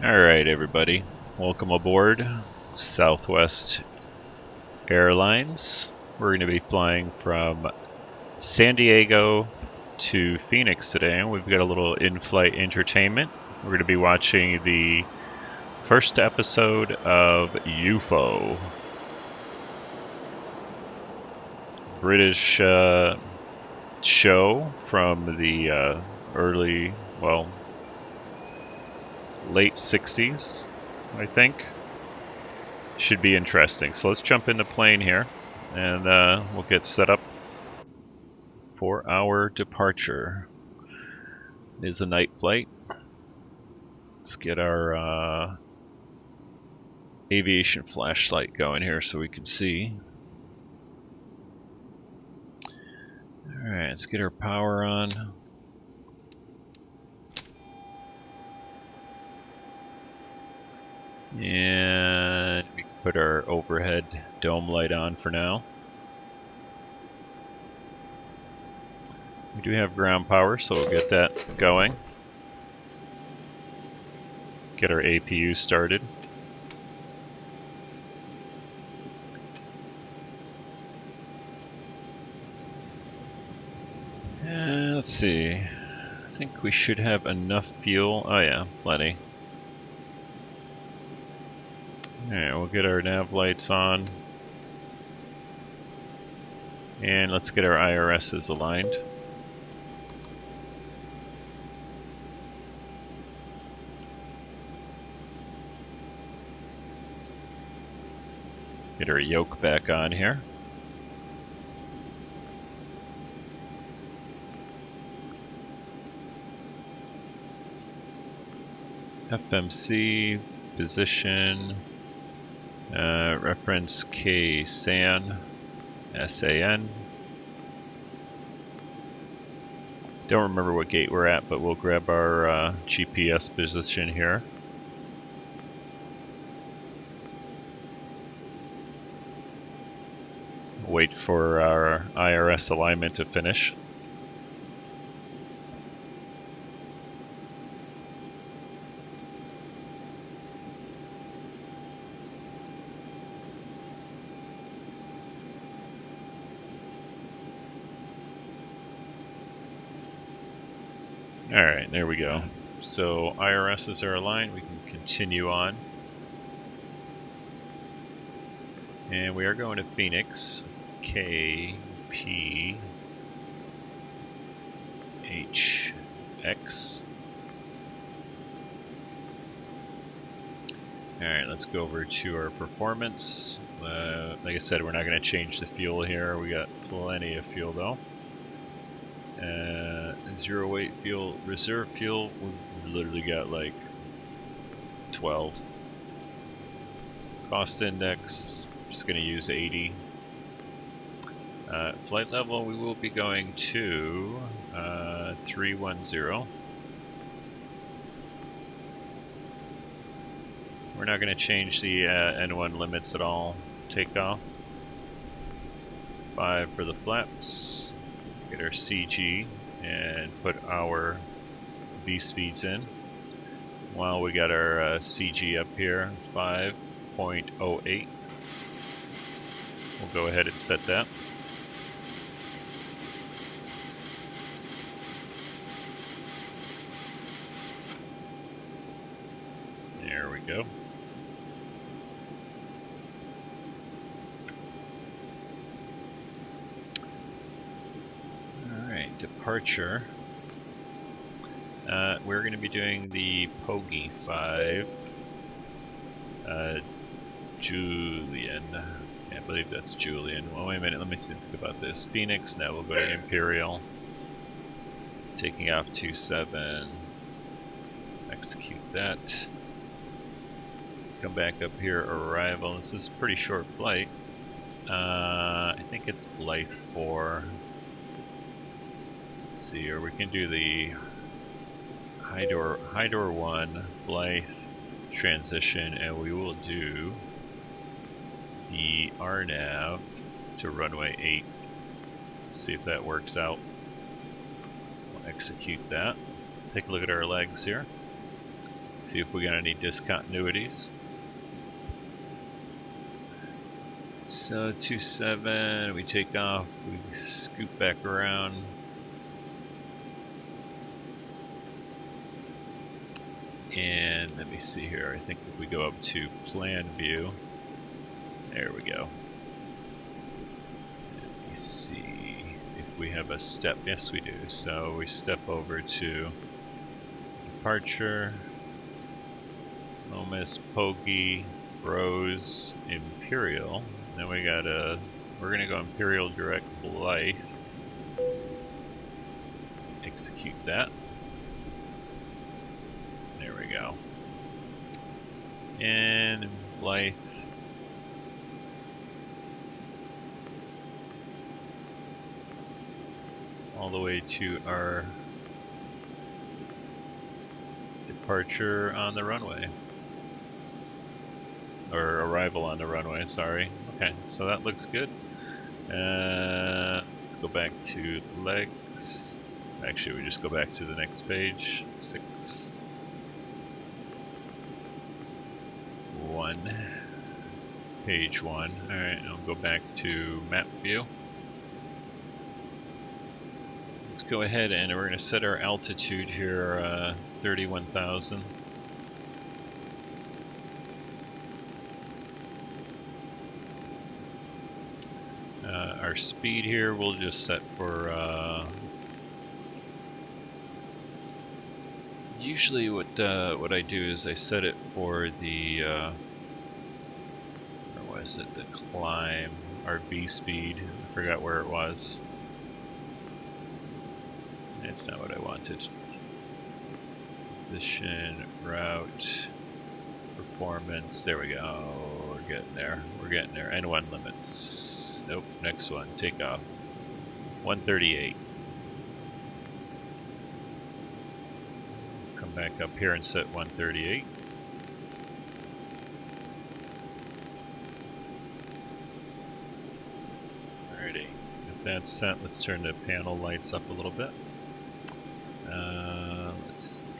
Alright everybody, welcome aboard Southwest Airlines. We're going to be flying from San Diego to Phoenix today. We've got a little in-flight entertainment. We're going to be watching the first episode of UFO. British show from the late 60s, I think. Should be interesting. So let's jump in the plane here and we'll get set up for our departure. It is a night flight. Let's get our aviation flashlight going here so we can see. Alright, let's get our power on. And we can put our overhead dome light on for now. We do have ground power, so we'll get that going. Get our APU started. And let's see. I think we should have enough fuel. Oh yeah, plenty. Alright, we'll get our nav lights on. And let's get our IRSs aligned. Get our yoke back on here. FMC, position, reference KSAN, SAN. Don't remember what gate we're at, but we'll grab our GPS position here. Wait for our IRS alignment to finish. Alright, there we go. So IRSs are aligned, we can continue on. And we are going to Phoenix, KPHX. Alright, let's go over to our performance. Like I said, we're not going to change the fuel here. We got plenty of fuel though. Zero weight fuel, reserve fuel, we've literally got like 12. Cost index, just going to use 80. Flight level, we will be going to 310. We're not going to change the N1 limits at all. Takeoff. 5 for the flaps. Get our CG and put our V speeds in. While we got our CG up here, 5.08. We'll go ahead and set that. There we go. Departure. We're going to be doing the Pogi 5 Julian. I believe that's Julian. Well, wait a minute, let me think about this. Phoenix, now we'll go to Imperial. Taking off 27. Execute that. Come back up here, arrival. This is a pretty short flight. I think it's Blythe 4. See, or we can do the high door 1 Blythe transition, and we will do the RNAV to runway 8. See if that works out. We'll execute that. Take a look at our legs here. See if we got any discontinuities. So 27, we take off, we scoop back around. And let me see here, I think if we go up to plan view, there we go. Let me see if we have a step, yes we do. So we step over to departure, Lomas, Poggy, Rose, Imperial. Then we got we're gonna go Imperial Direct Blythe. Execute that. There we go. And Blythe. All the way to our departure on the runway. Or arrival on the runway, sorry. Okay, so that looks good. Let's go back to legs. Actually, we just go back to the next page. 6. 1. Page 1. Alright, I'll go back to map view. Let's go ahead and we're going to set our altitude here, 31,000. Our speed here we'll just set for usually what I do is I set it for the or was it the climb, our V speed. I forgot where it was. That's not what I wanted. Position, route, performance. There we go. We're getting there. We're getting there. N1 limits. Nope, next one, take off. 138. Come back up here and set 138. Alrighty, if that's set, let's turn the panel lights up a little bit.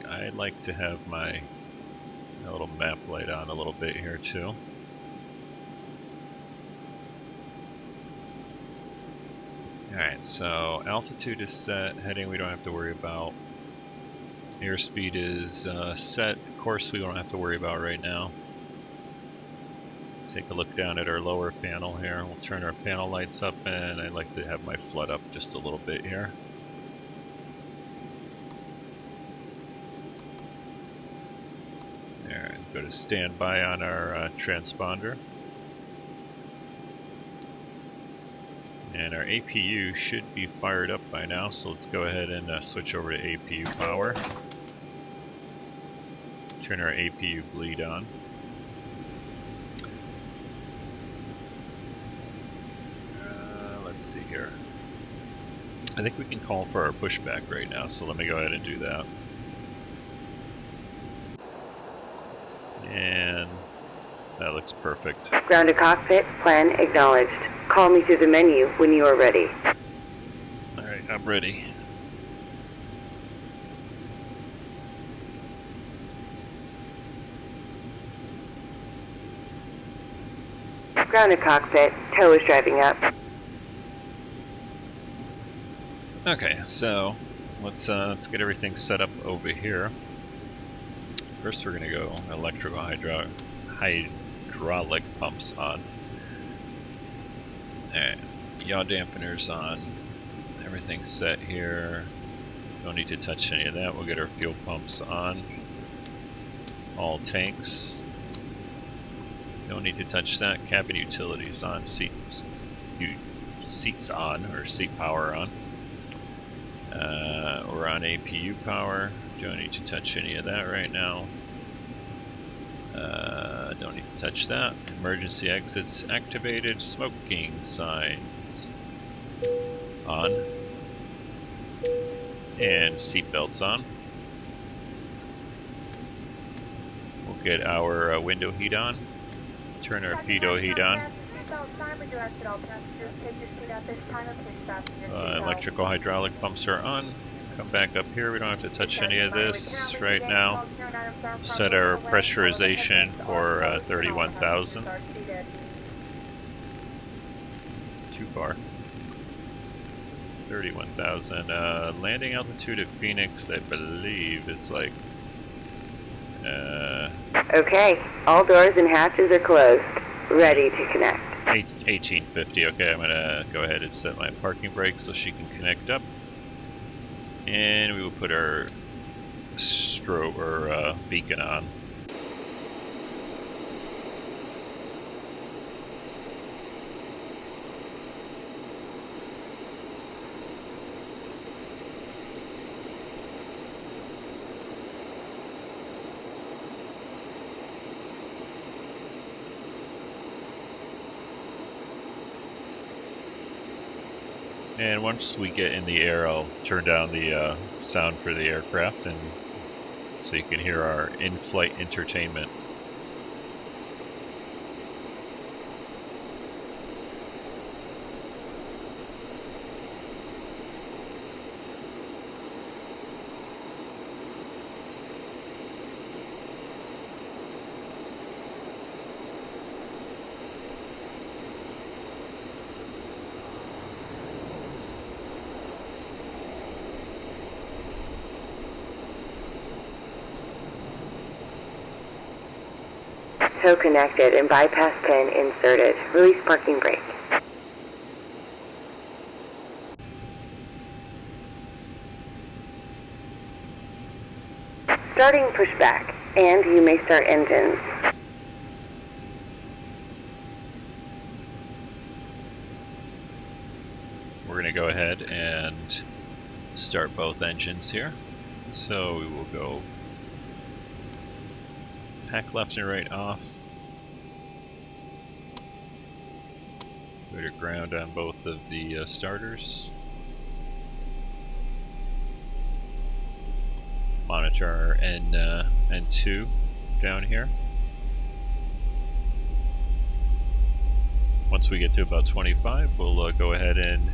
I'd like to have my little map light on a little bit here too. Alright, so altitude is set, heading we don't have to worry about. Airspeed is set, course we don't have to worry about right now. Let's take a look down at our lower panel here. We'll turn our panel lights up and I'd like to have my flood up just a little bit here. There, go to standby on our transponder. And our APU should be fired up by now, so let's go ahead and switch over to APU power. Turn our APU bleed on. Let's see here. I think we can call for our pushback right now, so let me go ahead and do that. And that looks perfect. Ground to cockpit, plan acknowledged. Call me through the menu when you are ready. Alright, I'm ready. Ground to cockpit, tow is driving up. Okay, so let's get everything set up over here. First we're gonna go electrical hydraulic pumps on. Alright, yaw dampeners on. Everything's set here. Don't need to touch any of that. We'll get our fuel pumps on. All tanks. Don't need to touch that. Cabin utilities on. Seats on, or seat power on. We're on APU power. Don't need to touch any of that right now. Don't need to touch that. Emergency exits activated. Smoking signs on. And seatbelts on. We'll get our window heat on. Turn our pitot heat on. Electrical hydraulic pumps are on. Come back up here. We don't have to touch any of this right now. Set our pressurization for 31,000. Too far. 31,000. Landing altitude at Phoenix, I believe, is like... Okay, all doors and hatches are closed. Ready to connect. 1850. Okay, I'm gonna go ahead and set my parking brake so she can connect up. And we will put our strobe or beacon on. And once we get in the air, I'll turn down the sound for the aircraft, and so you can hear our in-flight entertainment. Tow connected and bypass pin inserted. Release parking brake. Starting pushback, and you may start engines. We're going to go ahead and start both engines here. So we will go pack left and right off. Go to ground on both of the starters. Monitor our N2 down here. Once we get to about 25, we'll go ahead and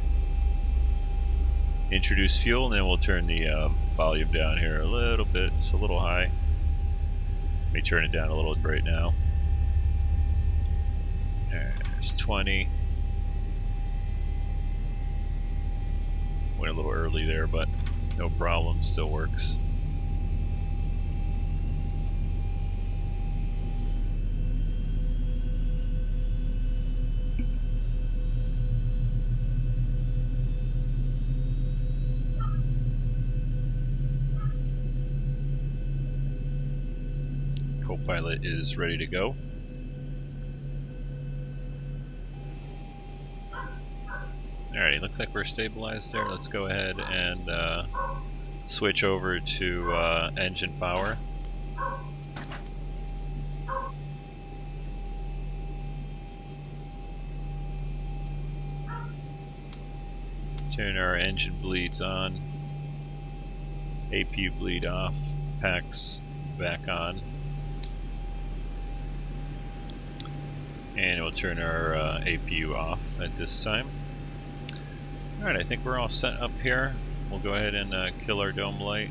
introduce fuel, and then we'll turn the volume down here a little bit. It's a little high. Let me turn it down a little right now. There's 20. Went a little early there, but no problem, still works. Co-pilot is ready to go. Alrighty, looks like we're stabilized there. Let's go ahead and switch over to engine power. Turn our engine bleeds on, APU bleed off, packs back on. And we'll turn our APU off at this time. Alright, I think we're all set up here. We'll go ahead and kill our dome light.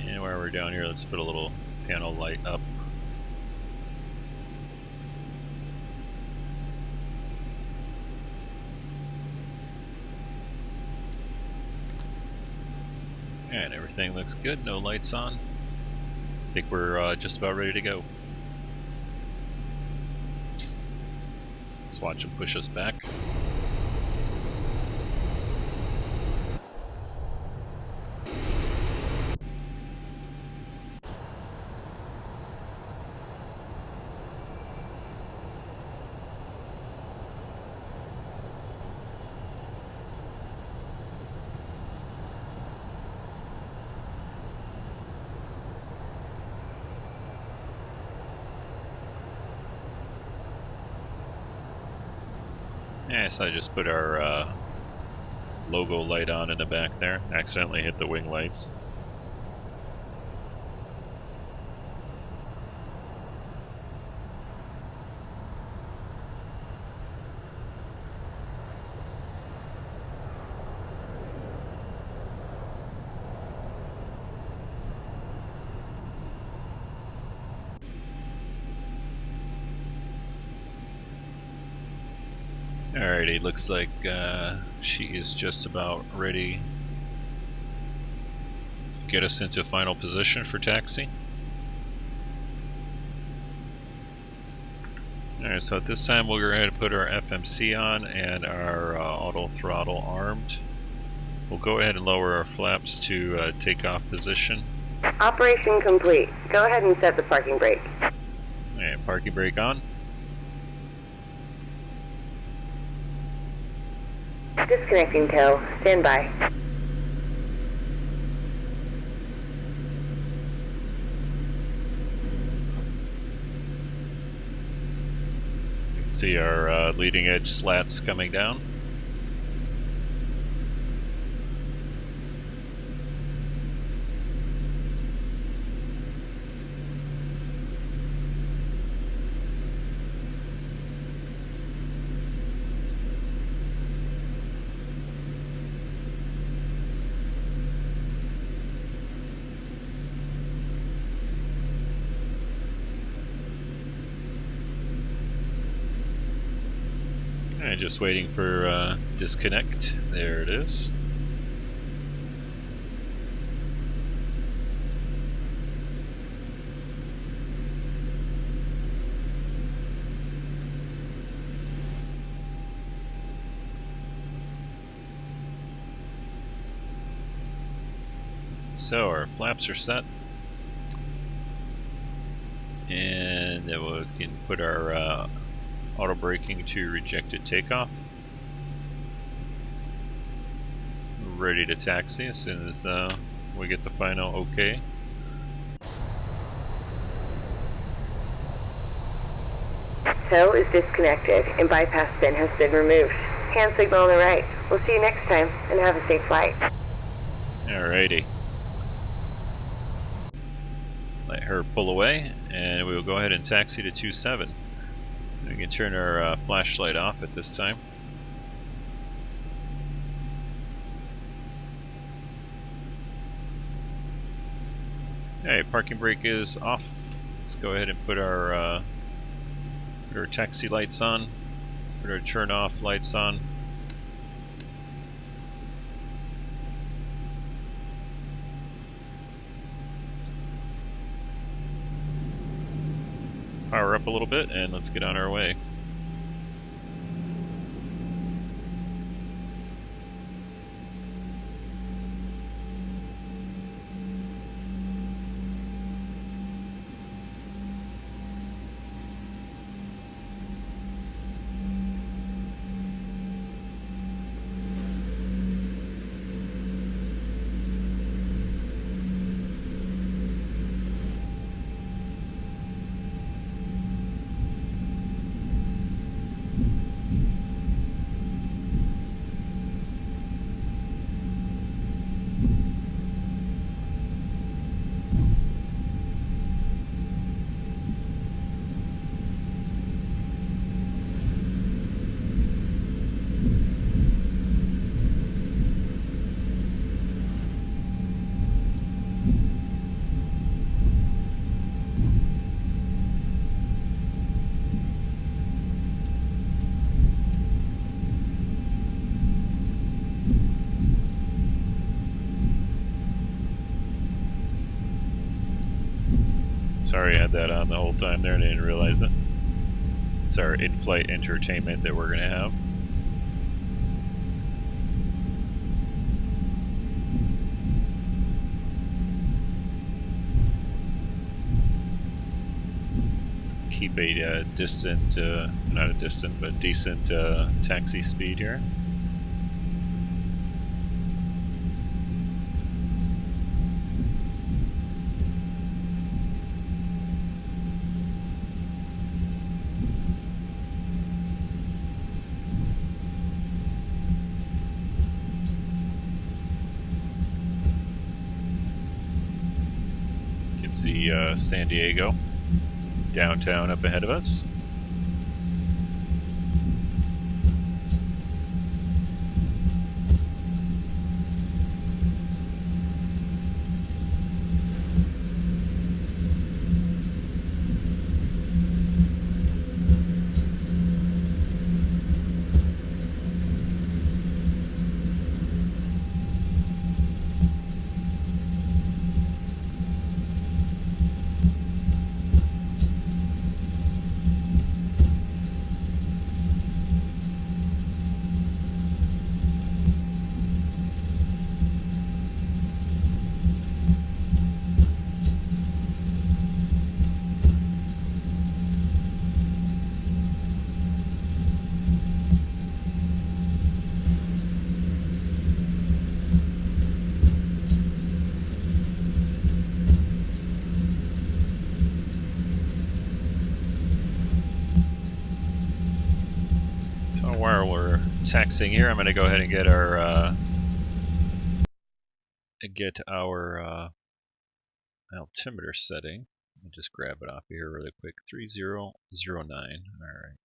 And while we're down here, let's put a little panel light up. And everything looks good, no lights on. I think we're just about ready to go. Let's watch them push us back. Yeah, so I just put our logo light on in the back there. Accidentally hit the wing lights. Alrighty, looks like she is just about ready to get us into final position for taxi. Alright, so at this time we'll go ahead and put our FMC on and our auto throttle armed. We'll go ahead and lower our flaps to takeoff position. Operation complete. Go ahead and set the parking brake. Alright, parking brake on. Disconnecting tow. Stand by. You can see our leading edge slats coming down. Alright, just waiting for disconnect. There it is. So our flaps are set. And then we can put our auto braking to rejected takeoff. Ready to taxi as soon as we get the final OK. Tow is disconnected and bypass pin has been removed. Hand signal on the right. We'll see you next time and have a safe flight. Alrighty. Let her pull away and we will go ahead and taxi to 27. We can turn our flashlight off at this time. Alright, parking brake is off. Let's go ahead and put our taxi lights on, put our turn off lights on. Power up a little bit and let's get on our way. Sorry I had that on the whole time there and I didn't realize it. It's our in-flight entertainment that we're going to have. Keep a distant, not a distant, but decent taxi speed here. See San Diego downtown up ahead of us. while we're taxiing here, I'm going to go ahead and get our altimeter setting. I'll just grab it off here really quick. 3009. All right.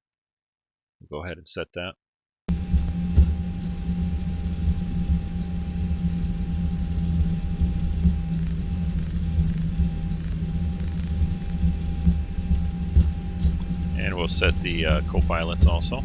We'll go ahead and set that. And we'll set the co-pilots also.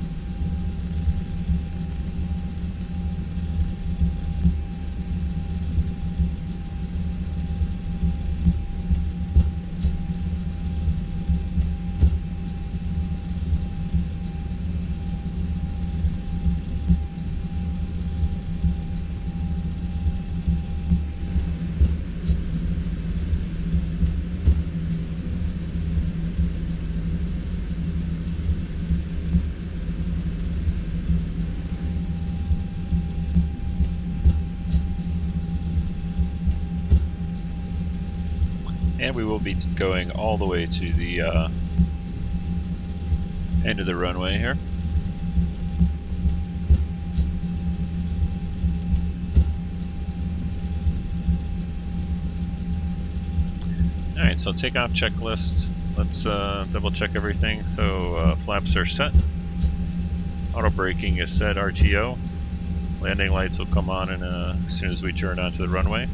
And we will be going all the way to the end of the runway here. Alright, so takeoff checklist. Let's double check everything. So flaps are set. Auto braking is set, RTO. Landing lights will come on as soon as we turn onto the runway.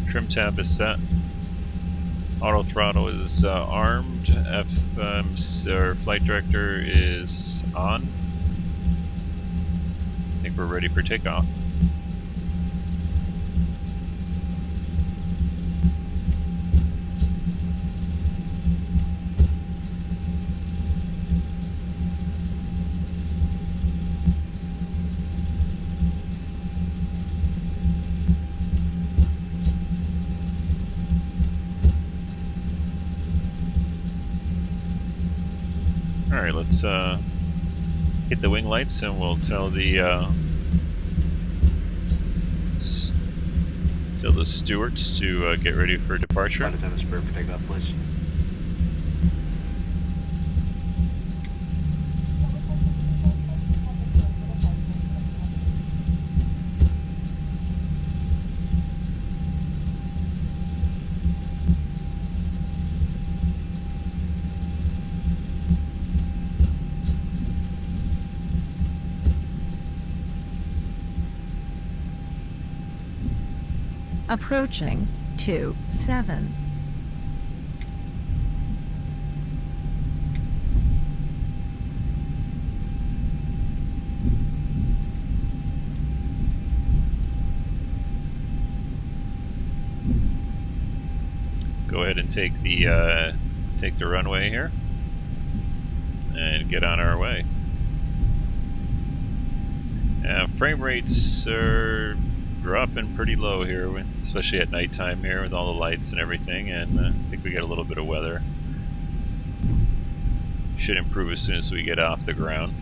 Trim tab is set. Auto throttle is armed. Flight director is on. I think we're ready for takeoff. Alright, let's hit the wing lights and we'll tell the stewards to get ready for departure. Flight attendants prepare for takeoff, please. Approaching 27. Go ahead and take the runway here and get on our way. Frame rates are dropping pretty low here, especially at nighttime here with all the lights and everything, and I think we get a little bit of weather. Should improve as soon as we get off the ground.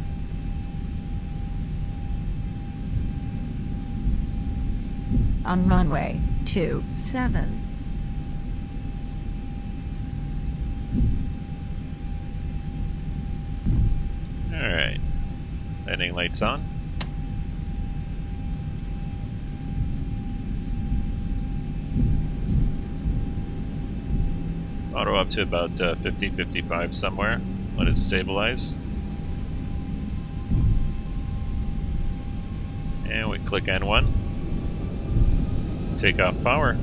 On runway 27. Alright. Landing lights on. Auto up to about 50, 55 somewhere. Let it stabilize. And we click N1. Take off power.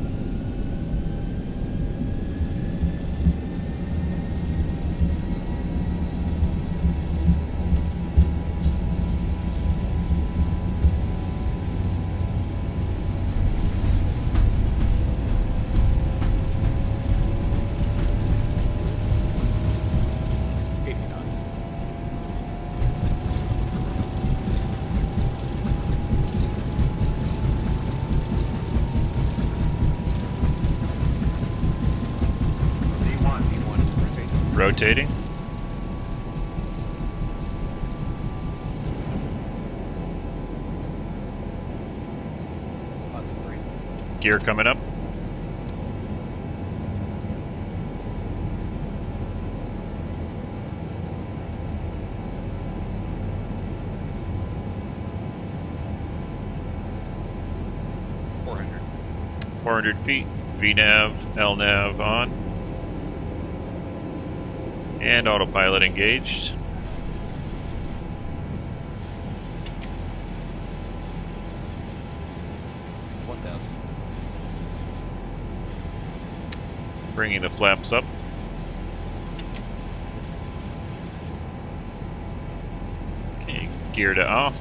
Rotating. Gear coming up. 400 feet. VNAV, LNAV on. And autopilot engaged. Bringing the flaps up. Okay, gear to off.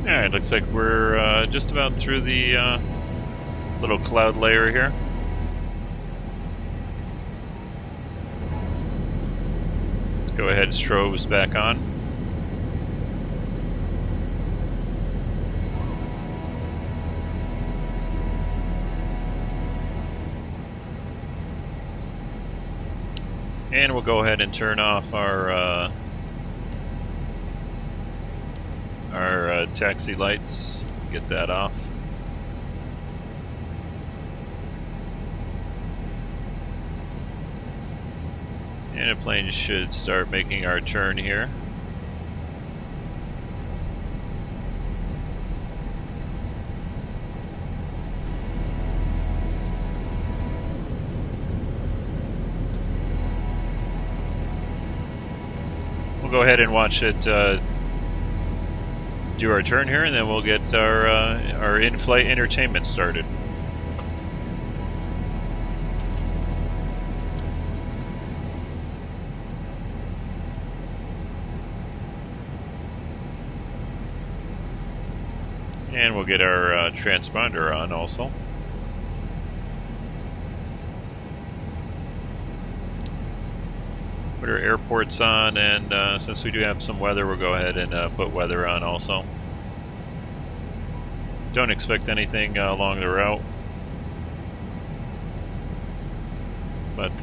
Alright, looks like we're just about through the little cloud layer here. Let's go ahead, strobes back on. And we'll go ahead and turn off our taxi lights, get that off. And the plane should start making our turn here. We'll go ahead and watch it do our turn here, and then we'll get our in-flight entertainment started. And we'll get our transponder on also. Put our airports on, and since we do have some weather, we'll go ahead and put weather on also. Don't expect anything along the route, but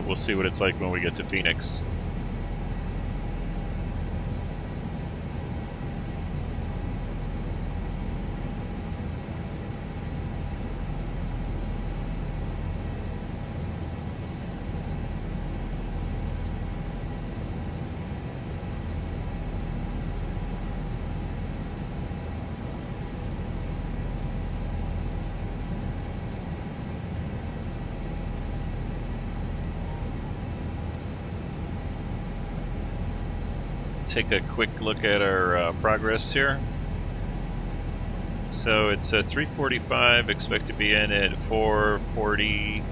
we'll see what it's like when we get to Phoenix. Take a quick look at our progress here. So it's 3:45, expect to be in at 4:40,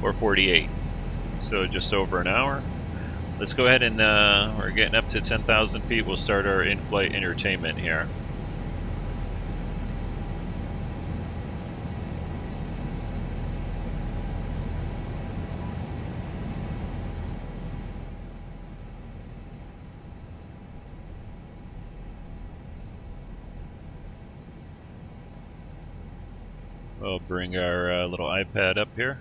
4:48. So just over an hour. Let's go ahead and we're getting up to 10,000 feet. We'll start our in-flight entertainment here. We'll bring our little iPad up here.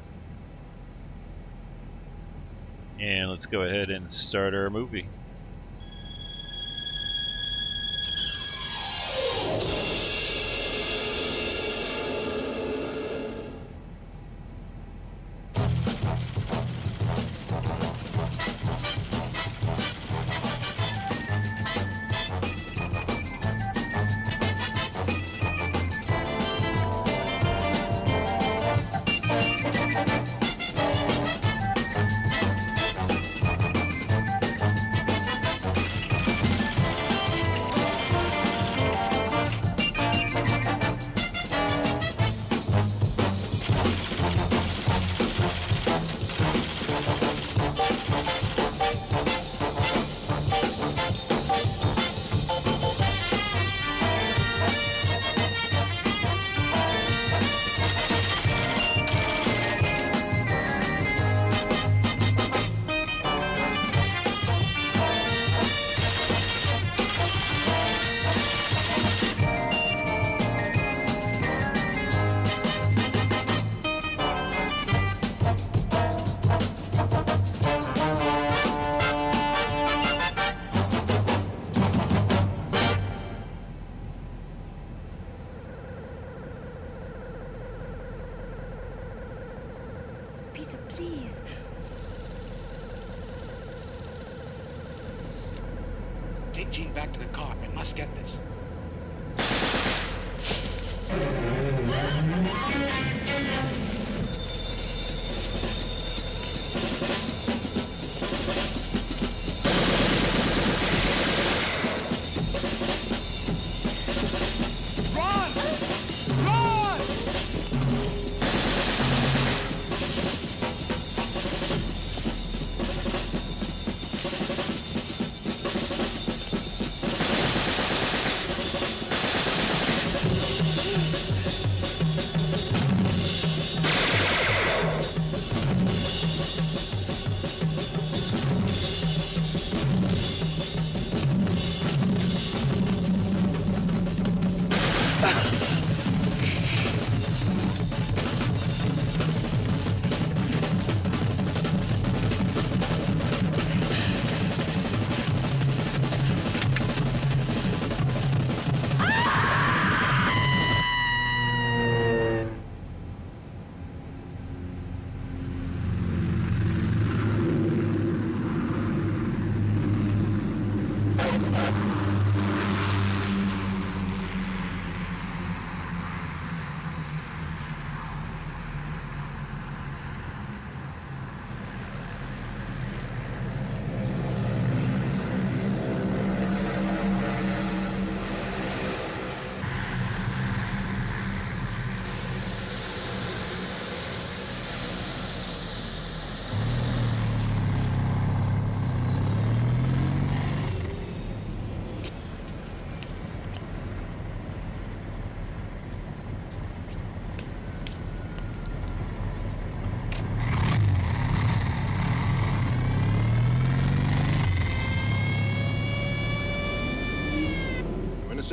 And let's go ahead and start our movie. sir, please. Take Jean back to the car. I must get this.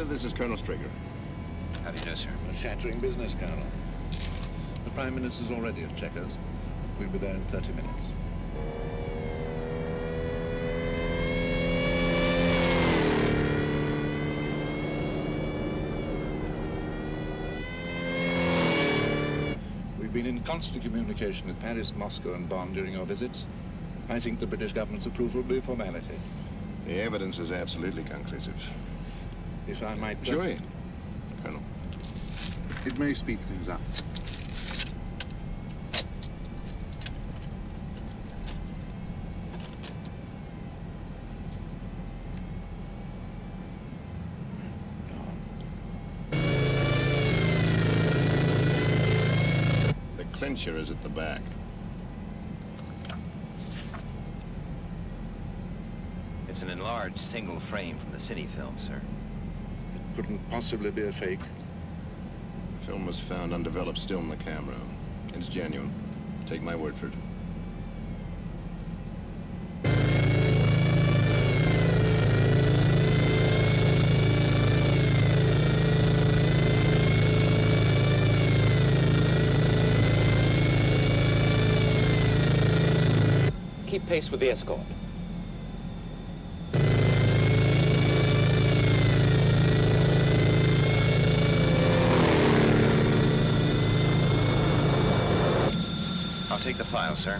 This is Colonel Strager. How do you do, sir? A shattering business, Colonel. The Prime Minister's already at Checkers. We'll be there in 30 minutes. We've been in constant communication with Paris, Moscow, and Bonn during your visits. I think the British government's approval will be a formality. The evidence is absolutely conclusive. If I might just... Sure, Colonel. It may speed things up. The clincher is at the back. It's an enlarged single frame from the city film, sir. Couldn't possibly be a fake. The film was found undeveloped still in the camera. It's genuine. Take my word for it. Keep pace with the escort. I'll take the file, sir.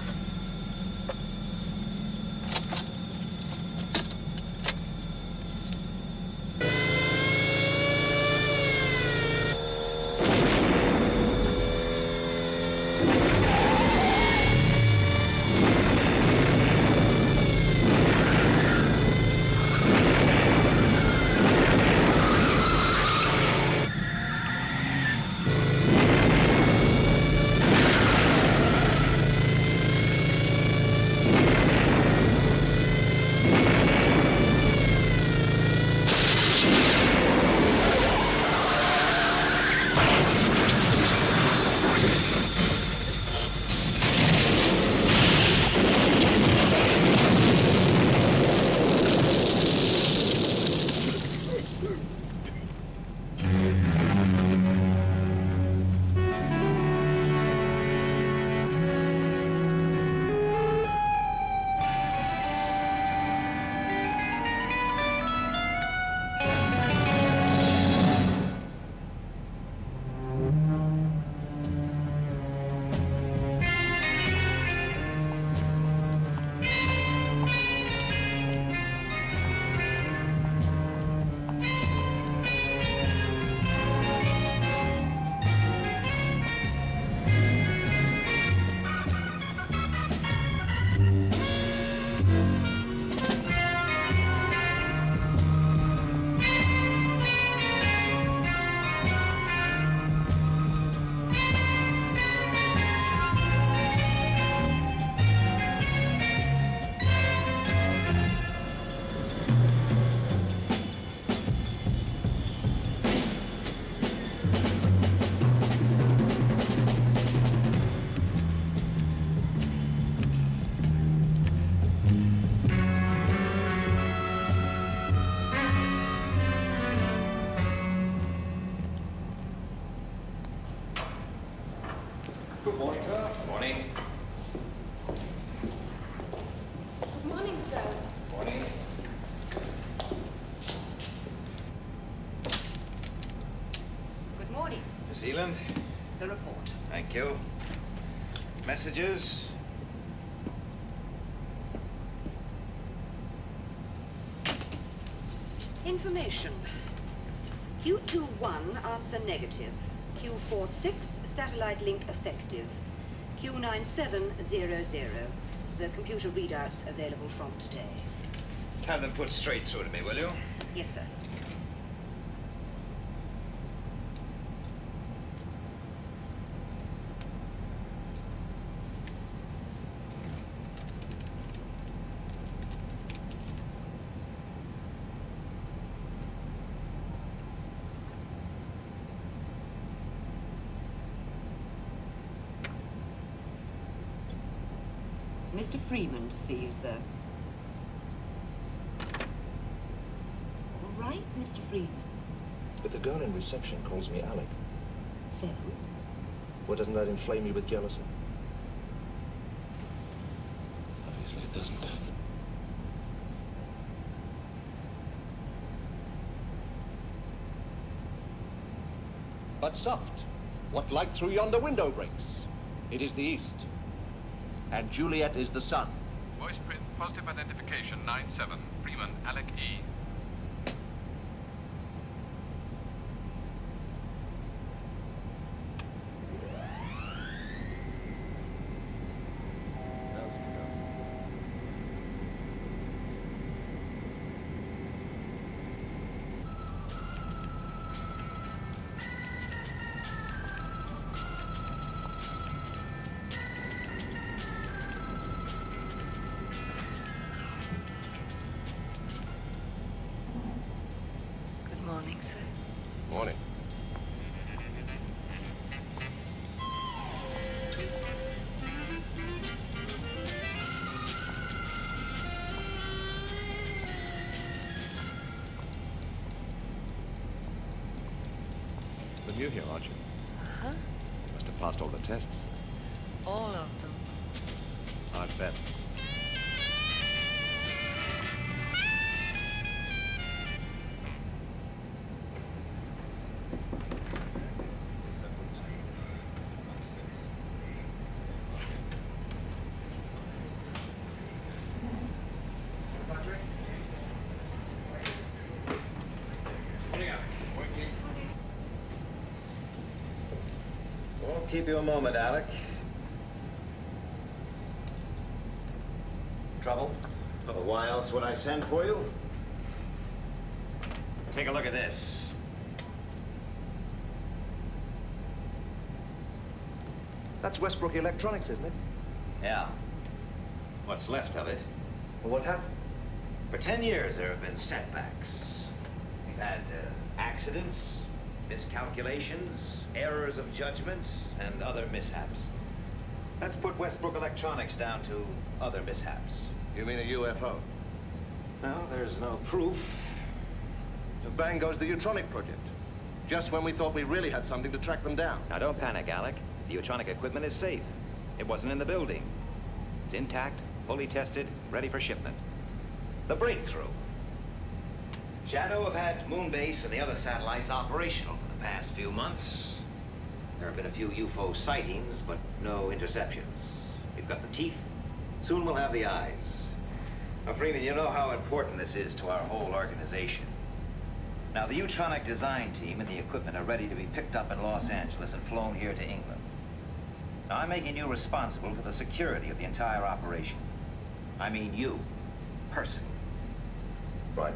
Zealand. The report. Thank you. Messages? Information. Q21 answer negative. Q46 satellite link effective. Q9700. The computer readouts available from today. Have them put straight through to me, will you? Yes, sir. Mr. Freeman to see you, sir. All right, Mr. Freeman. But the girl in reception calls me Alec. So? Well, doesn't that inflame you with jealousy? Obviously it doesn't. But soft. What light through yonder window breaks? It is the east. And Juliet is the sun. Voice print, positive identification 97. Freeman, Alec E. Morning, sir. Morning. You're new here, aren't you? Uh-huh. You must have passed all the tests. All of them. I bet. Won't keep you a moment, Alec. Trouble? Oh, why else would I send for you? Take a look at this. That's Westbrook Electronics, isn't it? Yeah. What's left of it. Well, what happened? For 10 years, there have been setbacks. We've had accidents, miscalculations, errors of judgment, and other mishaps. Let's put Westbrook Electronics down to other mishaps. You mean a UFO? Well, there's no proof. So bang goes the Utronic project. Just when we thought we really had something to track them down. Now, don't panic, Alec. The Utronic equipment is safe. It wasn't in the building. It's intact, fully tested, ready for shipment. The breakthrough. Shadow have had Moonbase and the other satellites operational for the past few months. There have been a few UFO sightings, but no interceptions. We've got the teeth. Soon we'll have the eyes. Now, Freeman, you know how important this is to our whole organization. Now, the Utronic design team and the equipment are ready to be picked up in Los Angeles and flown here to England. Now, I'm making you responsible for the security of the entire operation. I mean you, personally. Right.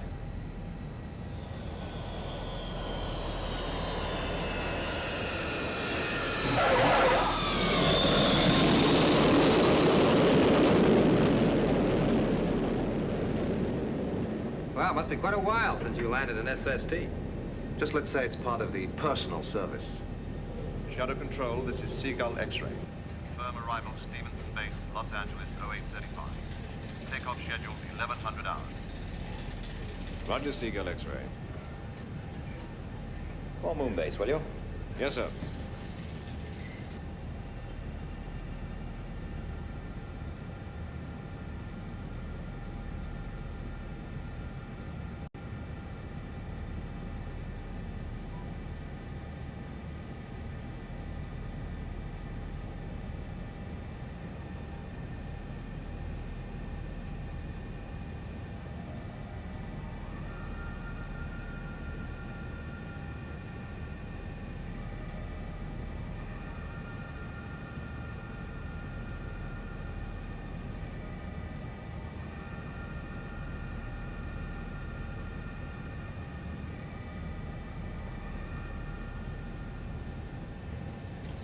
Well, it must be quite a while since you landed an SST. Just let's say it's part of the personal service. Shadow Control, this is Seagull X-ray. Confirm arrival Stevenson Base, Los Angeles, 0835. Takeoff schedule 1100 hours. Roger, Seagull X-ray. Call Moonbase, will you? Yes, sir.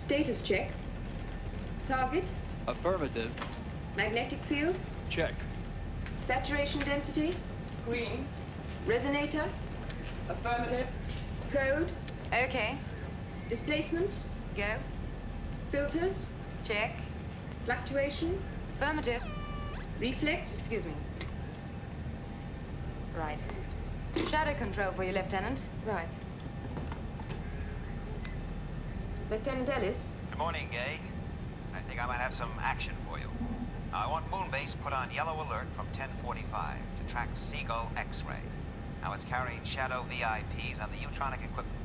Status check. Target. Affirmative. Magnetic field. Check. Saturation density. Green. Resonator. Affirmative. Code. Okay. Displacements. Go. Filters. Check. Fluctuation. Affirmative. Reflex. Excuse me. Right. Shadow control for you, Lieutenant. Right. Lieutenant Ellis. Good morning, Gay. I think I might have some action for you. Now, I want Moonbase put on yellow alert from 1045 to track Seagull X-ray. Now, it's carrying Shadow VIPs on the Utronic equipment.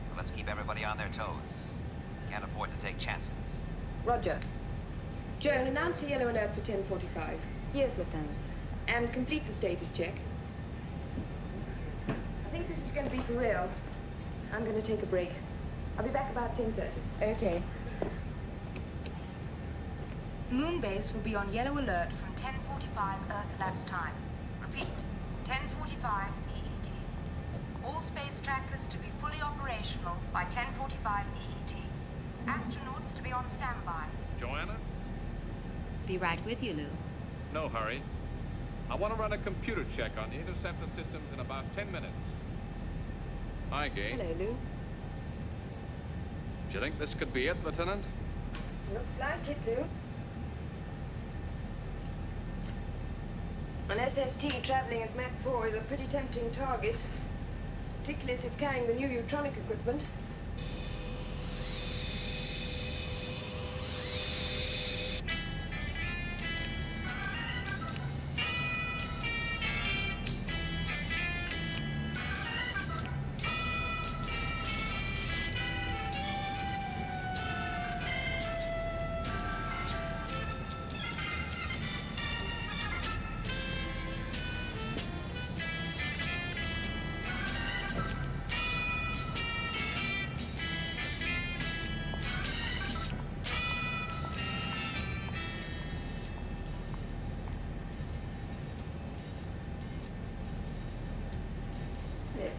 So let's keep everybody on their toes. Can't afford to take chances. Roger. Joan, announce a yellow alert for 1045. Yes, Lieutenant. And complete the status check. I think this is going to be for real. I'm going to take a break. I'll be back about 10:30. Okay. Moonbase will be on yellow alert from 10:45 Earth elapsed time. Repeat, 10:45 EET. All space trackers to be fully operational by 10:45 EET. Astronauts to be on standby. Joanna? Be right with you, Lou. No hurry. I want to run a computer check on the interceptor systems in about 10 minutes. Hi, Gay. Hello, Lou. Do you think this could be it, Lieutenant? Looks like it, Lou. An SST traveling at Mach 4 is a pretty tempting target, particularly as it's carrying the new Utronic equipment.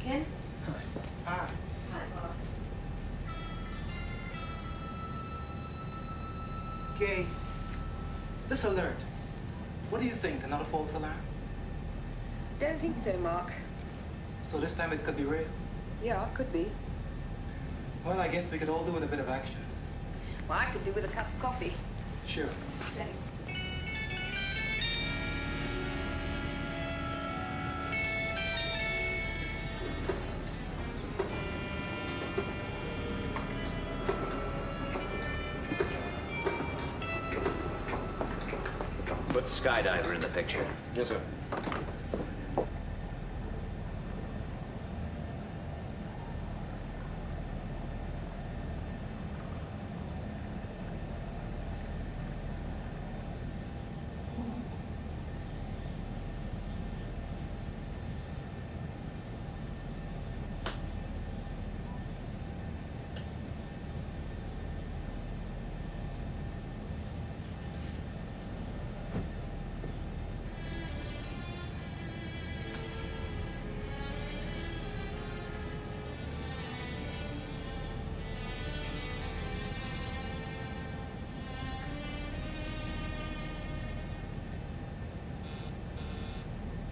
Ken? Hi. Hi, boss. Gay, this alert, what do you think? Another false alarm? Don't think so, Mark. So this time it could be real? Yeah, could be. Well, I guess we could all do with a bit of action. Well, I could do with a cup of coffee. Sure. Thanks. Put Skydiver in the picture. Yes, sir.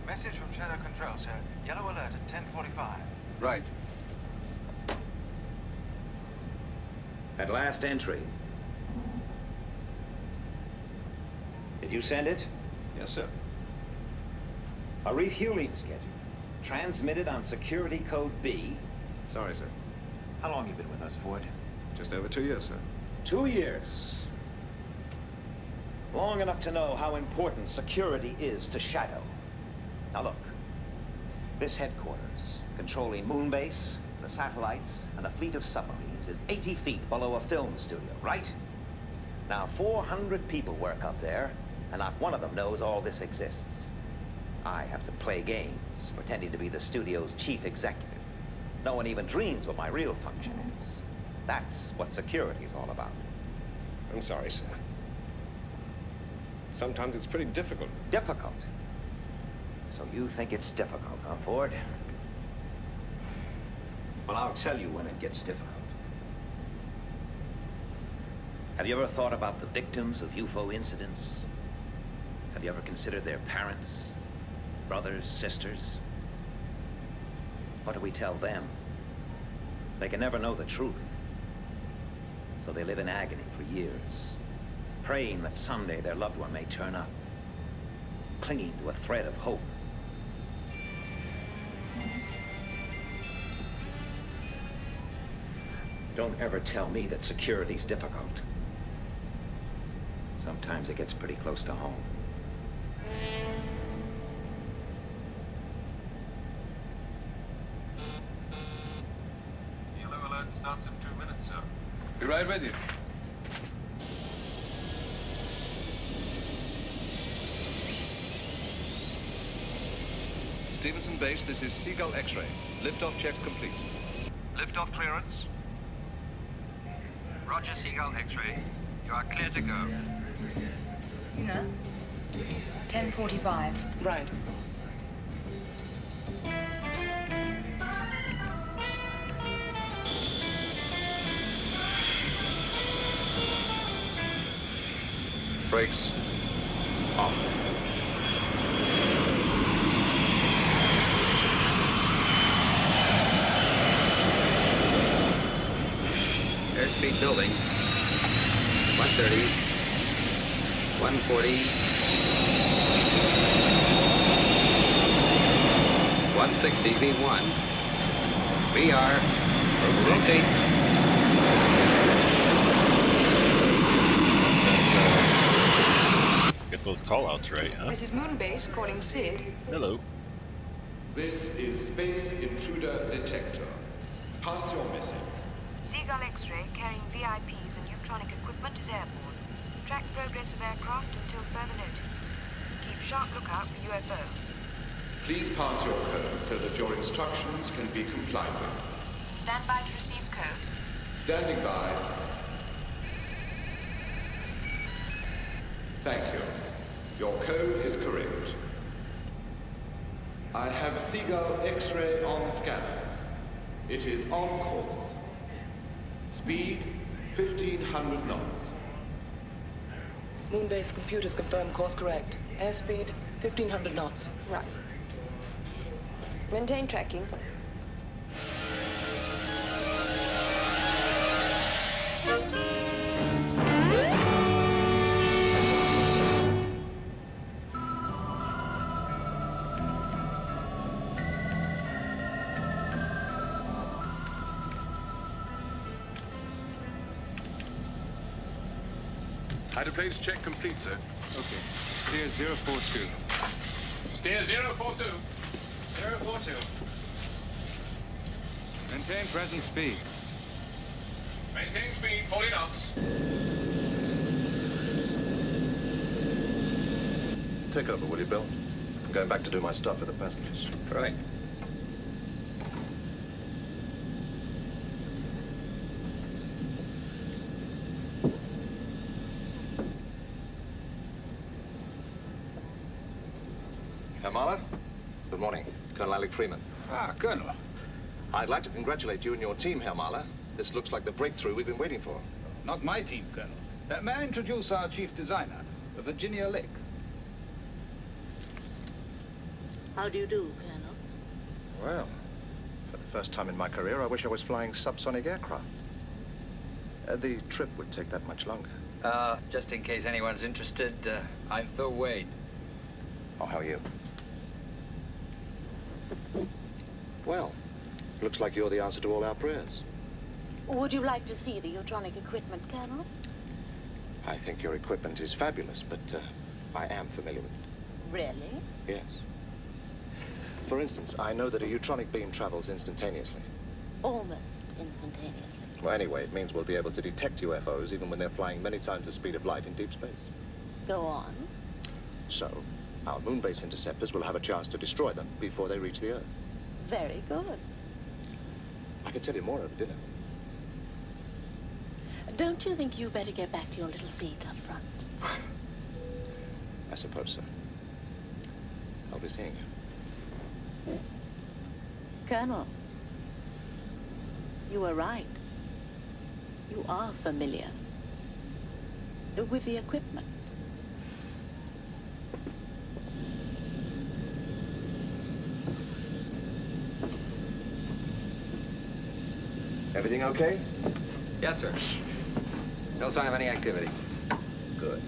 Message from Shadow Control, sir. Yellow alert at 10:45. Right. At last entry. Did you send it? Yes, sir. A refueling schedule. Transmitted on security code B. Sorry, sir. How long you been with us, Ford? Just over 2 years, sir. 2 years. Long enough to know how important security is to Shadow. Now look, this headquarters, controlling Moonbase, the satellites, and a fleet of submarines, is 80 feet below a film studio, right? Now, 400 people work up there, and not one of them knows all this exists. I have to play games, pretending to be the studio's chief executive. No one even dreams what my real function is. That's what security's all about. I'm sorry, sir. Sometimes it's pretty difficult. Difficult? So you think it's difficult, huh, Ford? Well, I'll tell you when it gets difficult. Have you ever thought about the victims of UFO incidents? Have you ever considered their parents, brothers, sisters? What do we tell them? They can never know the truth. So they live in agony for years, praying that someday their loved one may turn up, clinging to a thread of hope. Don't ever tell me that security's difficult. Sometimes it gets pretty close to home. Yellow alert starts in 2 minutes, sir. Be right with you. Stevenson Base, this is Seagull X-ray. Liftoff check complete. Liftoff clearance. Roger, Seagull X-ray. You are clear to go. You know? 10:45. Right. Brakes off. Airspeed building. 130. 140. 160 V1. VR. Rotate. Get those call-outs right, huh? This is Moonbase calling Sid. Hello. This is Space Intruder Detector. Pass your message. Seagull X-ray carrying VIPs and electronic equipment is airborne. Track progress of aircraft until further notice. Keep sharp lookout for UFO. Please pass your code so that your instructions can be complied with. Stand by to receive code. Standing by. Thank you. Your code is correct. I have Seagull X-ray on scanners. It is on course. Speed 1500 knots. Moonbase computers confirm course correct. Airspeed 1500 knots. Right. Maintain tracking. Hydroplanes check complete, sir. Okay. Steer 042. Steer 042. 042. Maintain present speed. Maintain speed, 40 knots. Take over, will you, Bill? I'm going back to do my stuff with the passengers. Right. Herr Mahler? Good morning. Colonel Alec Freeman. Ah, Colonel. I'd like to congratulate you and your team, Herr Mahler. This looks like the breakthrough we've been waiting for. Not my team, Colonel. May I introduce our chief designer, Virginia Lake? How do you do, Colonel? Well, for the first time in my career, I wish I was flying subsonic aircraft. The trip would take that much longer. Just in case anyone's interested, I'm Phil Wade. Oh, how are you? Well, looks like you're the answer to all our prayers. Would you like to see the electronic equipment, Colonel? I think your equipment is fabulous, but I am familiar with it. Really? Yes. For instance, I know that a eutronic beam travels instantaneously. Almost instantaneously. Well, anyway, it means we'll be able to detect UFOs even when they're flying many times the speed of light in deep space. Go on. So, our moon-based interceptors will have a chance to destroy them before they reach the Earth. Very good. I can tell you more over dinner. Don't you think you better get back to your little seat up front? I suppose so. I'll be seeing you. Colonel, you were right. You are familiar. with the equipment. Everything okay? Yes, sir. No sign of any activity. Good.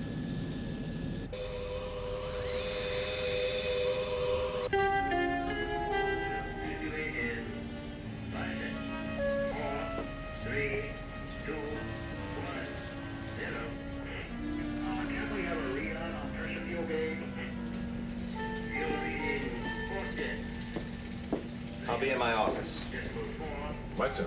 I'll be in my office. Right, sir.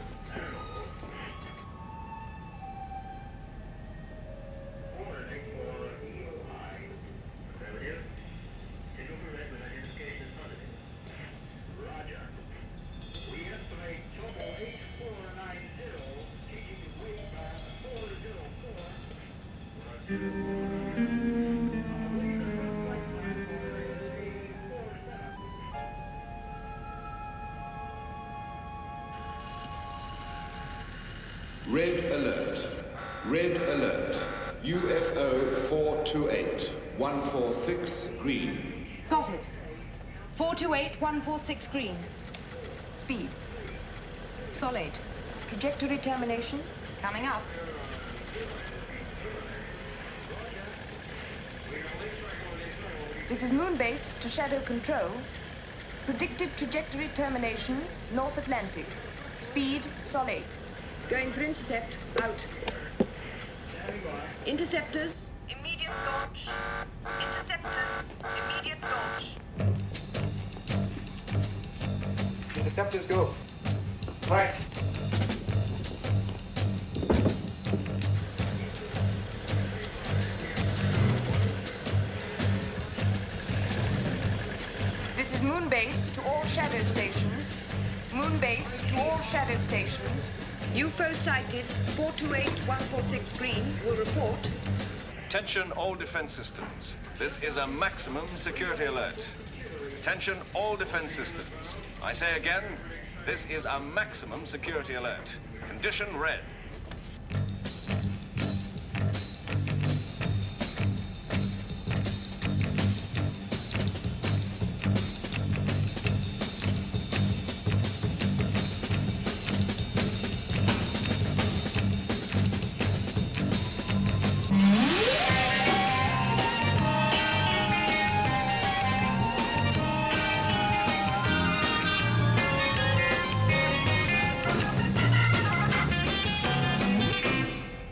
Red alert. Red alert. UFO 428. 146 green. Got it. 428, 146 green. Speed. Solid. Trajectory termination. Coming up. This is Moon Base to Shadow Control. Predicted trajectory termination, North Atlantic. Speed, solid. Going for intercept, out. Interceptors, immediate launch. Interceptors, immediate launch. Interceptors go. Right. This is Moon Base to all shadow stations. Moon Base to all shadow stations. UFO sighted, 428-146 green, will report. Attention all defense systems. This is a maximum security alert. Attention all defense systems. I say again, this is a maximum security alert. Condition red.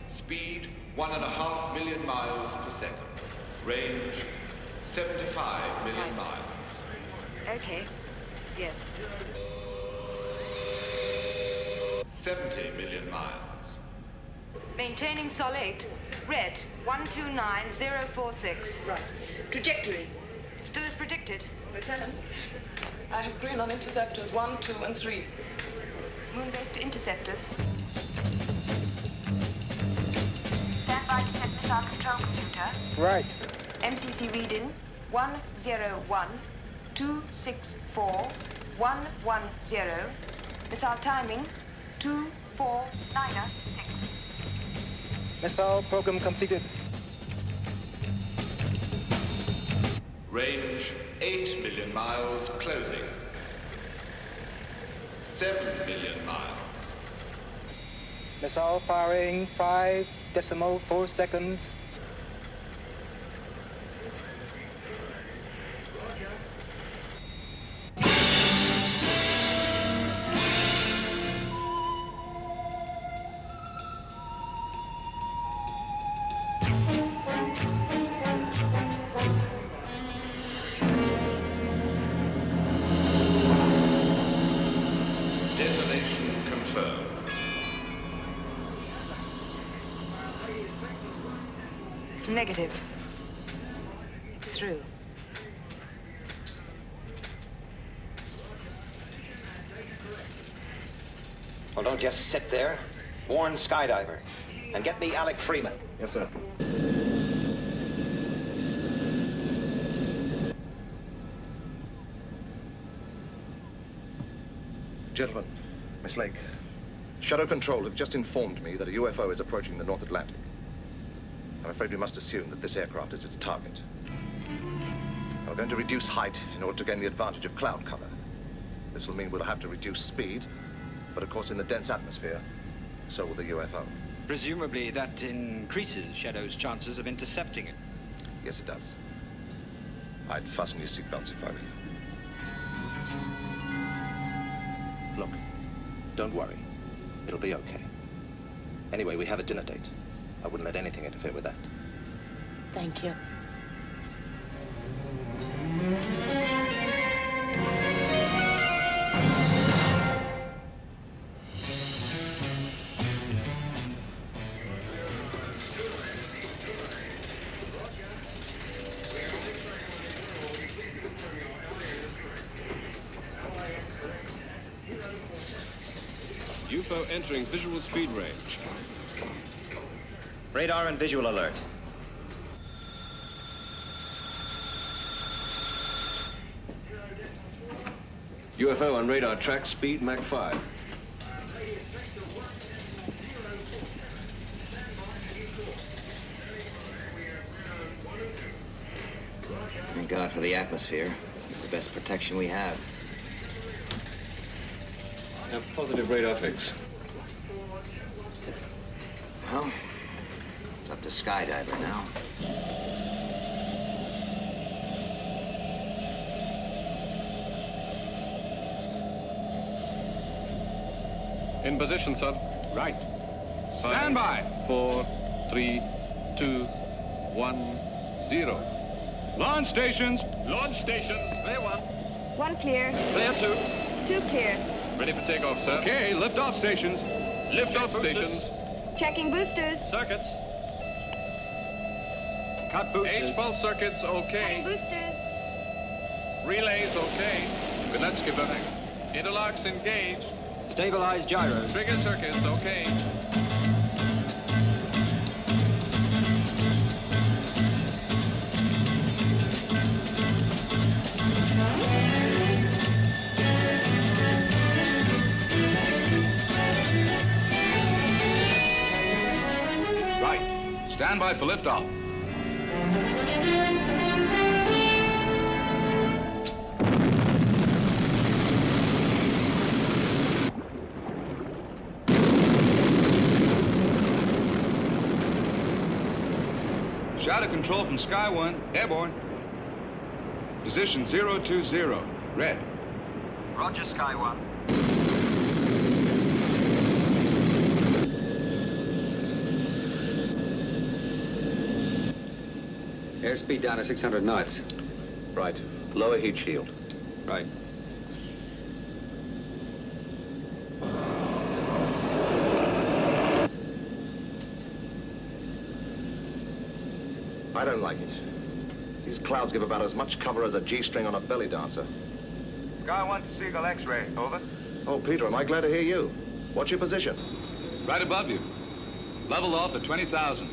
Speed 1.5 million miles per second. Range 75 million miles. Okay. Yes. 70 million miles. Maintaining solid. Red, 129046. Right. Trajectory. Still as predicted. Lieutenant, I have green on interceptors 1, 2, and 3. Moon Base to interceptors. Stand by to set missile control computer. Right. MCC reading 101-264-110. Missile timing 24906. Missile program completed. Range 8 million miles closing. 7 million miles. Missile firing 5.4 seconds. Detonation confirmed. Negative. It's through. Well, don't just sit there. Warn Skydiver. And get me Alec Freeman. Yes, sir. Gentlemen, Miss Lake, Shadow Control have just informed me that a UFO is approaching the North Atlantic. I'm afraid we must assume that this aircraft is its target. We're going to reduce height in order to gain the advantage of cloud cover. This will mean we'll have to reduce speed, but of course in the dense atmosphere, so will the UFO. Presumably that increases Shadow's chances of intercepting it. Yes, it does. I'd fasten your seatbelts if I were you. Look, don't worry. It'll be okay. Anyway, we have a dinner date. I wouldn't let anything interfere with that. Thank you. UFO entering visual speed range. Radar and visual alert. UFO on radar track, speed Mach 5. Thank God for the atmosphere. It's the best protection we have. Have positive radar fix. Well, it's up to skydiver now. In position, sir. Right. Stand by. 4, 3, 2, 1, 0. Launch stations. Launch stations. Clear 1. 1 clear. Clear 2. 2 clear. Ready for takeoff, sir. Okay, lift-off stations. Lift-off stations. Checking boosters. Circuits. Cut boosters. H-pulse circuits, okay. Cutting boosters. Relays, okay. But let's give everything. Interlocks engaged. Stabilize gyros. Trigger circuits, okay. Right. Stand by for liftoff. Shadow control from Sky 1, airborne. Position 020, red. Roger, Sky 1. Airspeed down to 600 knots. Right. Lower heat shield. Right. I don't like it. These clouds give about as much cover as a G-string on a belly dancer. Sky 1 to Seagull X-ray, over. Oh, Peter, am I glad to hear you. What's your position? Right above you. Level off at 20,000.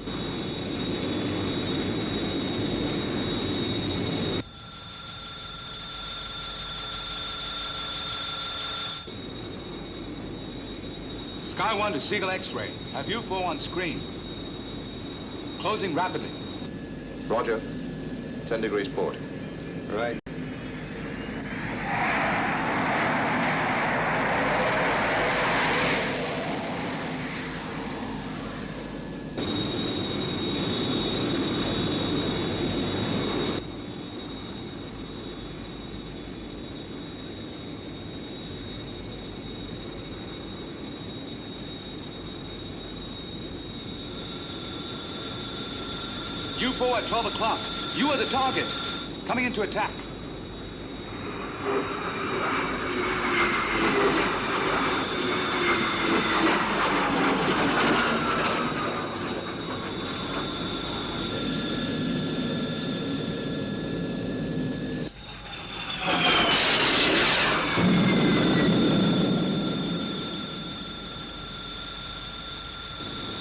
Sky 1 to Seagull X-ray. Have UFO on screen. Closing rapidly. Roger. 10 degrees port. Right. UFO at 12 o'clock. You are the target. Coming into attack.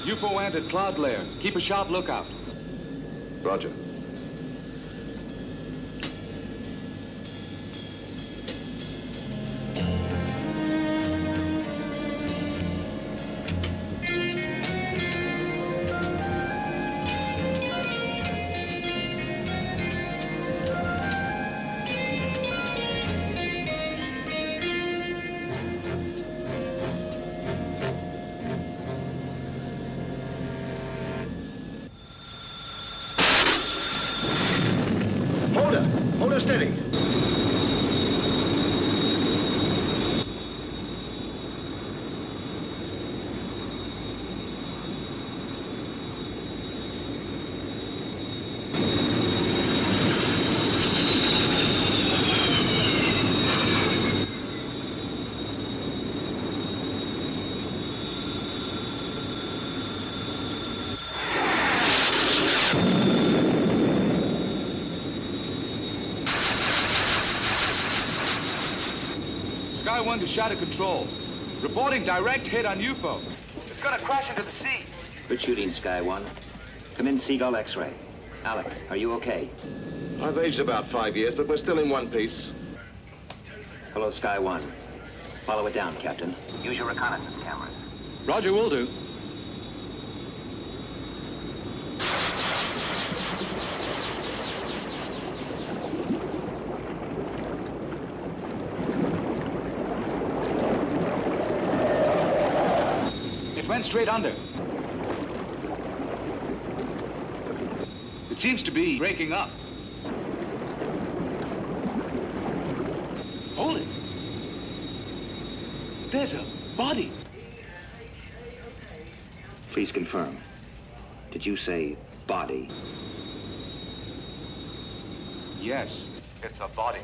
UFO entered cloud layer. Keep a sharp lookout. Roger. steady. Sky 1 to Shadow Control. Reporting direct hit on UFO. It's gonna crash into the sea. Good shooting, Sky 1. Come in, Seagull X-ray. Alec, are you okay? I've aged about 5 years, but we're still in one piece. Hello, Sky 1. Follow it down, Captain. Use your reconnaissance cameras. Roger, will do. It went straight under. It seems to be breaking up. Hold it. There's a body. Please confirm. Did you say body? Yes. It's a body.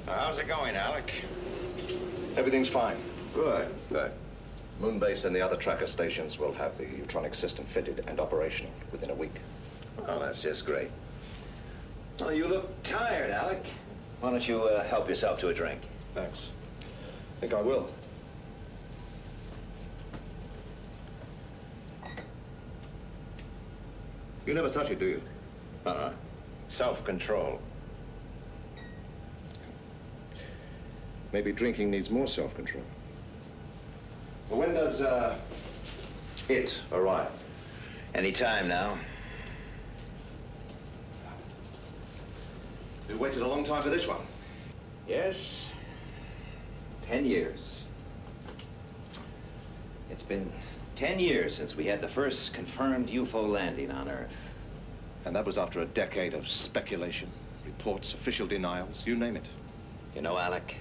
How's it going, Alec? Everything's fine. Good, good. Moonbase and the other tracker stations will have the Utronic system fitted and operational within a week. Oh, that's just great. Oh, you look tired, Alec. Why don't you help yourself to a drink? Thanks. Think I will. You never touch it, do you? Uh-uh. Self-control. Maybe drinking needs more self-control. Well, when does, it arrive? Any time now. We've waited a long time for this one. Yes. 10 years. It's been 10 years since we had the first confirmed UFO landing on Earth. And that was after a decade of speculation, reports, official denials, you name it. You know, Alec,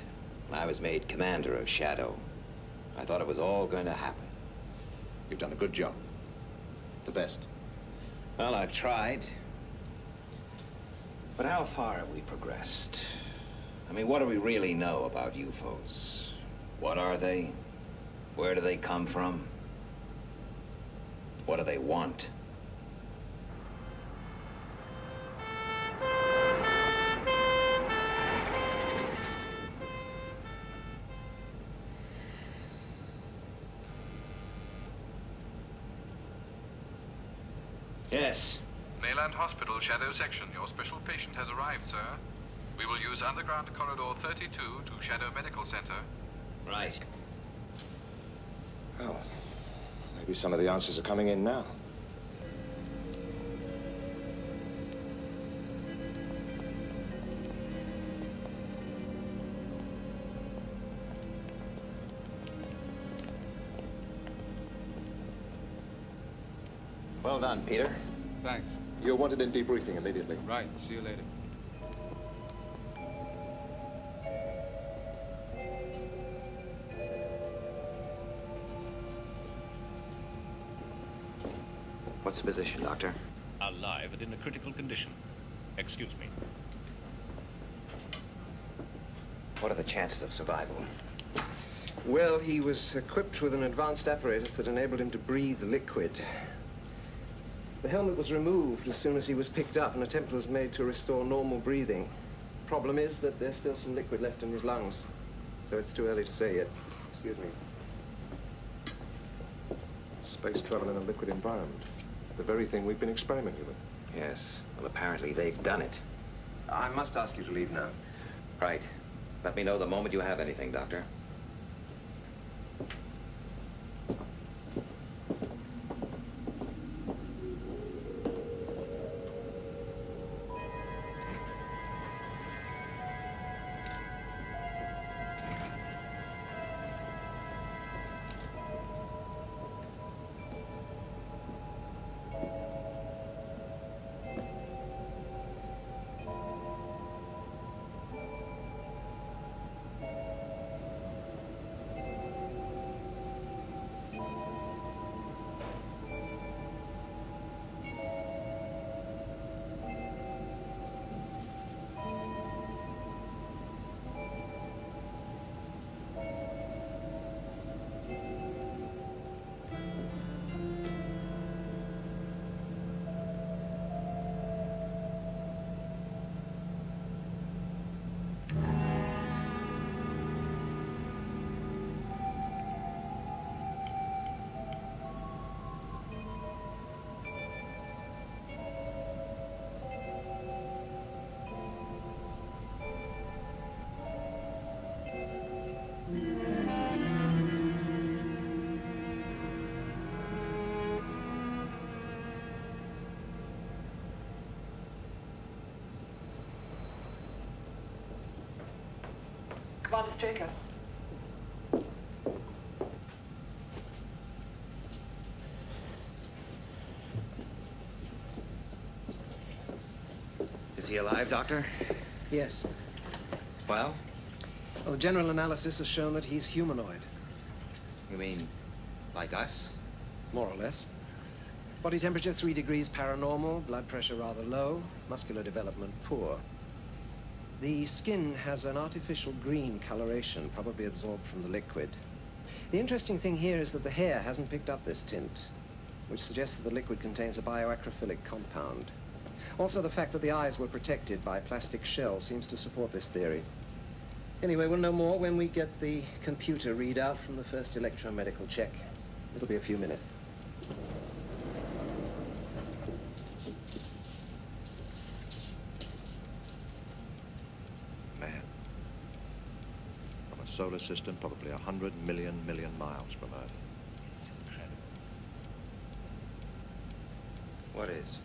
when I was made commander of Shadow, I thought it was all going to happen. You've done a good job. The best. Well, I've tried. But how far have we progressed? I mean, what do we really know about UFOs? What are they? Where do they come from? What do they want? Yes. Mayland Hospital, Shadow Section. Your special patient has arrived, sir. We will use underground corridor 32 to Shadow Medical Center. Right. Well, maybe some of the answers are coming in now. Well done, Peter. Thanks. You're wanted in debriefing immediately. Right. See you later. What's the position, Doctor? Alive and in a critical condition. Excuse me. What are the chances of survival? Well, he was equipped with an advanced apparatus that enabled him to breathe liquid. The helmet was removed as soon as he was picked up. An attempt was made to restore normal breathing. Problem is that there's still some liquid left in his lungs, so it's too early to say yet. Excuse me. Space travel in a liquid environment. The very thing we've been experimenting with. Yes. Well, apparently they've done it. I must ask you to leave now. Right. Let me know the moment you have anything, Doctor. Commander Straker. Is he alive, Doctor? Yes. Well? Well, the general analysis has shown that he's humanoid. You mean like us? More or less. Body temperature 3 degrees paranormal, blood pressure rather low, muscular development poor. The skin has an artificial green coloration, probably absorbed from the liquid. The interesting thing here is that the hair hasn't picked up this tint, which suggests that the liquid contains a bioacrophilic compound. Also, the fact that the eyes were protected by plastic shells seems to support this theory. Anyway, we'll know more when we get the computer readout from the first electromedical check. It'll be a few minutes. Man. From a solar system probably 100 million miles from Earth. It's incredible. What is?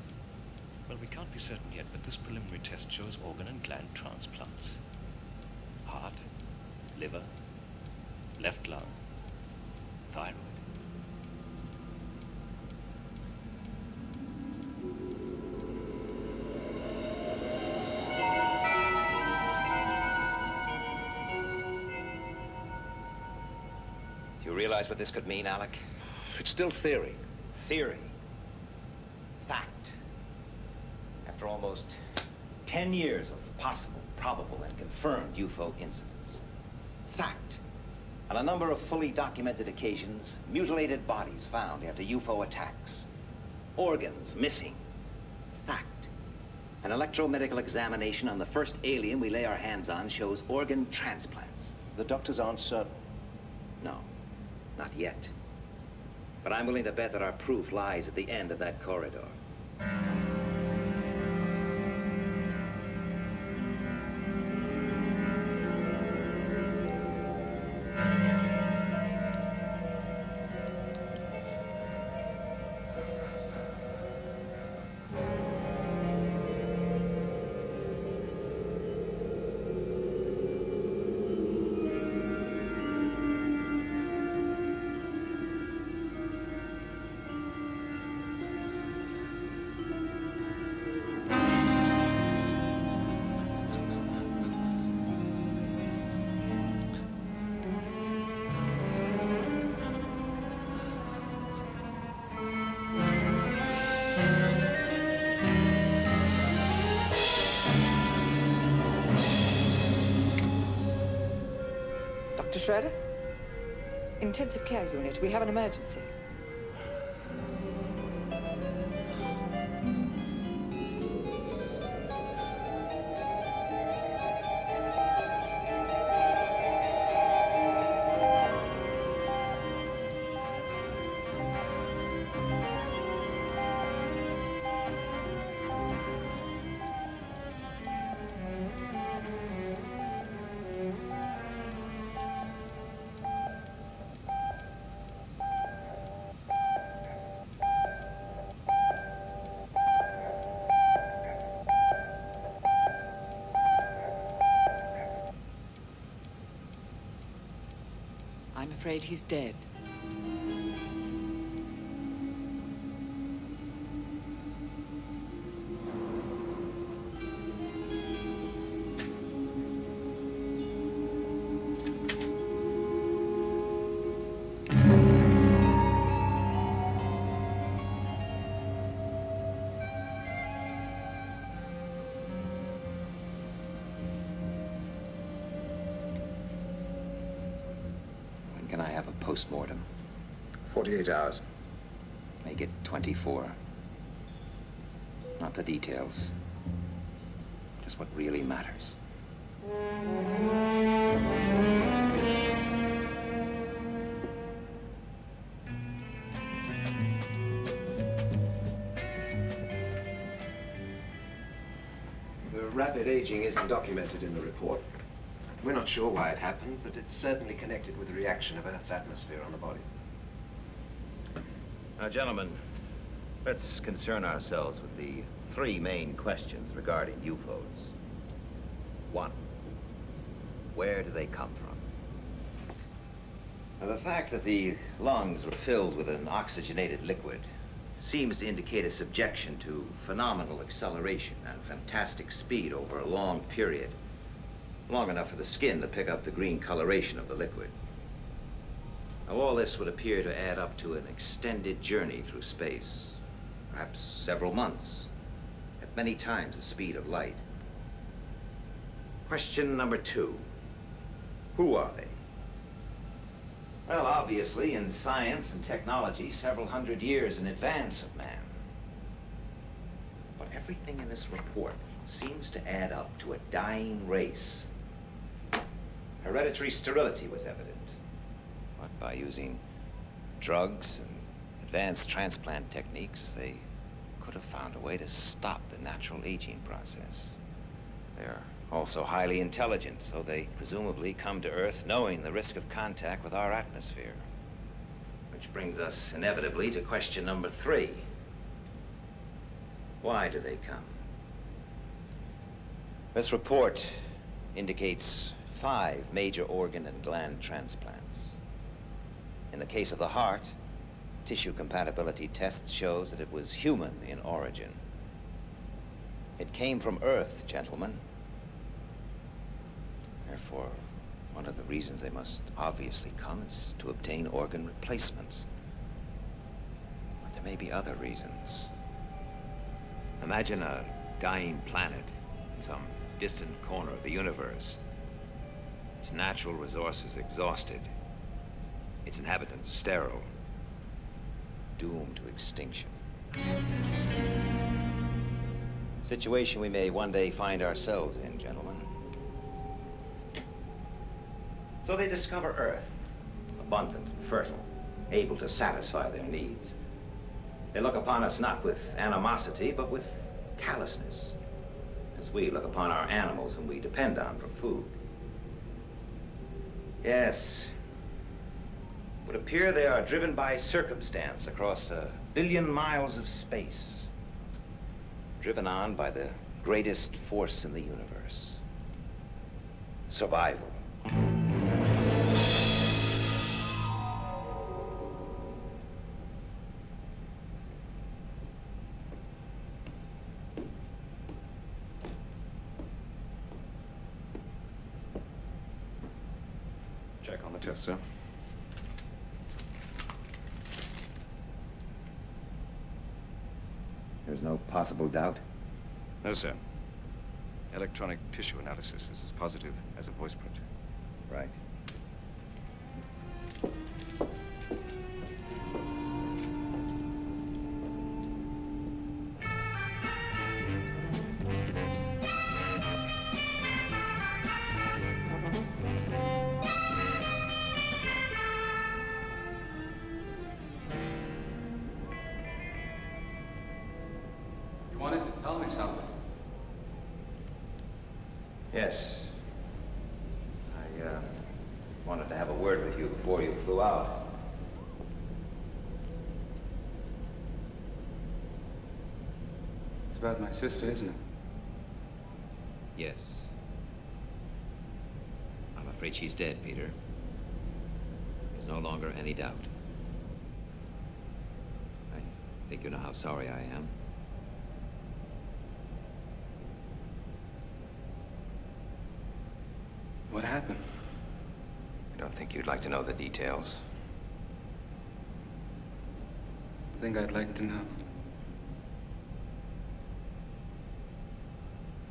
Well, we can't be certain yet, but this preliminary test shows organ and gland transplants. Heart, liver, left lung, thyroid. Do you realize what this could mean, Alec? It's still theory. Theory. Fact. After almost 10 years of possible, probable, and confirmed UFO incidents. Fact. On a number of fully documented occasions, mutilated bodies found after UFO attacks. Organs missing. Fact. An electromedical examination on the first alien we lay our hands on shows organ transplants. The doctors aren't certain. No, not yet. But I'm willing to bet that our proof lies at the end of that corridor. Dr. Schroeder? Intensive care unit. We have an emergency. I'm afraid he's dead. Can I have a post-mortem? 48 hours. Make it 24. Not the details. Just what really matters. The rapid aging isn't documented in the report. We're not sure why it happened, but it's certainly connected with the reaction of Earth's atmosphere on the body. Now, gentlemen, let's concern ourselves with the three main questions regarding UFOs. 1. Where do they come from? Now, the fact that the lungs were filled with an oxygenated liquid seems to indicate a subjection to phenomenal acceleration and fantastic speed over a long period, long enough for the skin to pick up the green coloration of the liquid. Now, all this would appear to add up to an extended journey through space, perhaps several months, at many times the speed of light. Question number 2. Who are they? Well, obviously, in science and technology, several hundred years in advance of man. But everything in this report seems to add up to a dying race. Hereditary sterility was evident. But by using drugs and advanced transplant techniques, they could have found a way to stop the natural aging process. They're also highly intelligent, so they presumably come to Earth knowing the risk of contact with our atmosphere. Which brings us inevitably to question number 3. Why do they come? This report indicates 5 major organ and gland transplants. In the case of the heart, tissue compatibility test shows that it was human in origin. It came from Earth, gentlemen. Therefore, one of the reasons they must obviously come is to obtain organ replacements. But there may be other reasons. Imagine a dying planet in some distant corner of the universe. Its natural resources exhausted. Its inhabitants sterile. Doomed to extinction. Situation we may one day find ourselves in, gentlemen. So they discover Earth, abundant and fertile, able to satisfy their needs. They look upon us not with animosity, but with callousness, as we look upon our animals whom we depend on for food. Yes, it would appear they are driven by circumstance across 1 billion miles of space, driven on by the greatest force in the universe, survival. Check on the test, sir. There's no possible doubt? No, sir. Electronic tissue analysis is as positive as a voice print. Right. You wanted to tell me something. Yes. I wanted to have a word with you before you flew out. It's about my sister, isn't it? Yes. I'm afraid she's dead, Peter. There's no longer any doubt. I think you know how sorry I am. What happened? I don't think you'd like to know the details. I think I'd like to know.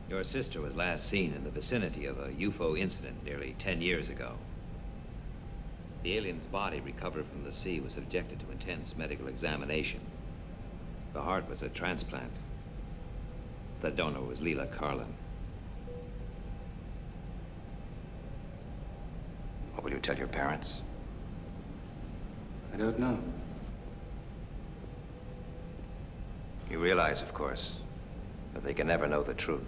Your sister was last seen in the vicinity of a UFO incident nearly 10 years ago. The alien's body recovered from the sea was subjected to intense medical examination. The heart was a transplant. The donor was Leela Carlin. What will you tell your parents? I don't know. You realize, of course, that they can never know the truth.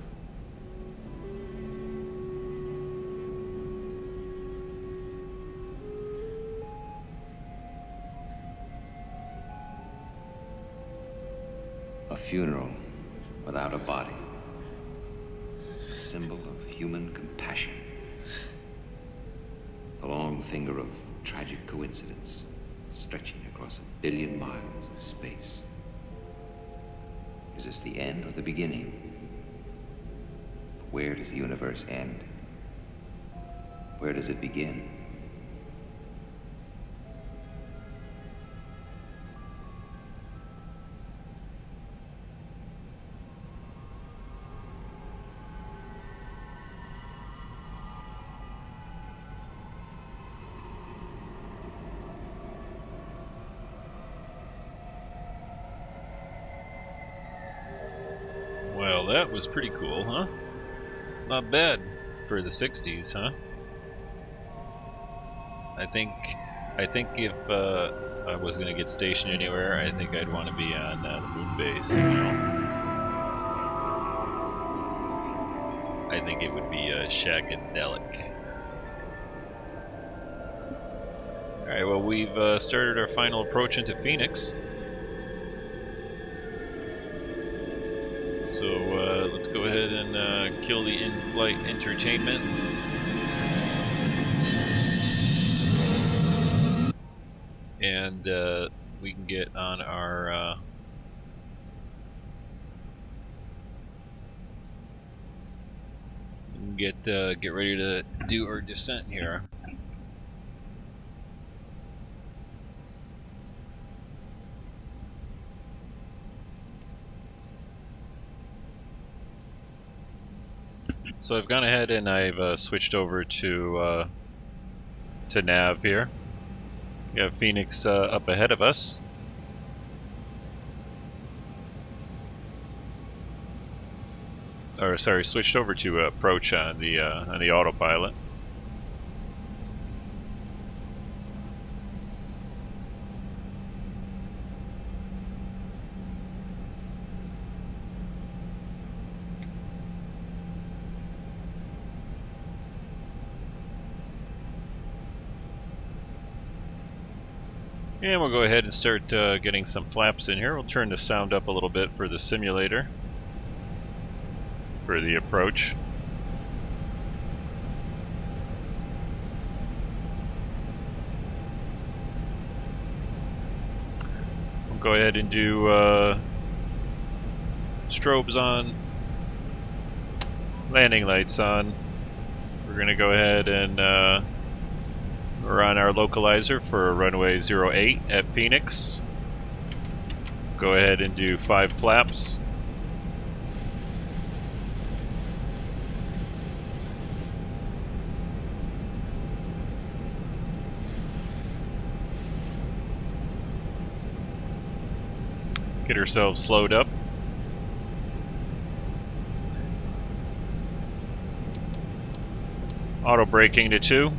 A funeral without a body. A symbol of human compassion. A long finger of tragic coincidence, stretching across 1 billion miles of space. Is this the end or the beginning? Where does the universe end? Where does it begin? Well, that was pretty cool, huh? Not bad for the 60s, huh? I think if I was gonna get stationed anywhere, I think I'd want to be on the moon base. You know? I think it would be shagadelic. All right. Well, we've started our final approach into Phoenix. So let's go ahead and kill the in-flight entertainment. And we can get on our get ready to do our descent here. So I've gone ahead and I've switched over to nav here. We have Phoenix up ahead of us. Or sorry, switched over to approach on the autopilot. And we'll go ahead and start getting some flaps in here. We'll turn the sound up a little bit for the simulator, for the approach. We'll go ahead and do strobes on, landing lights on. We're going to go ahead and we're on our localizer for runway 08 at Phoenix. Go ahead and do 5 flaps. Get ourselves slowed up. Auto braking to 2.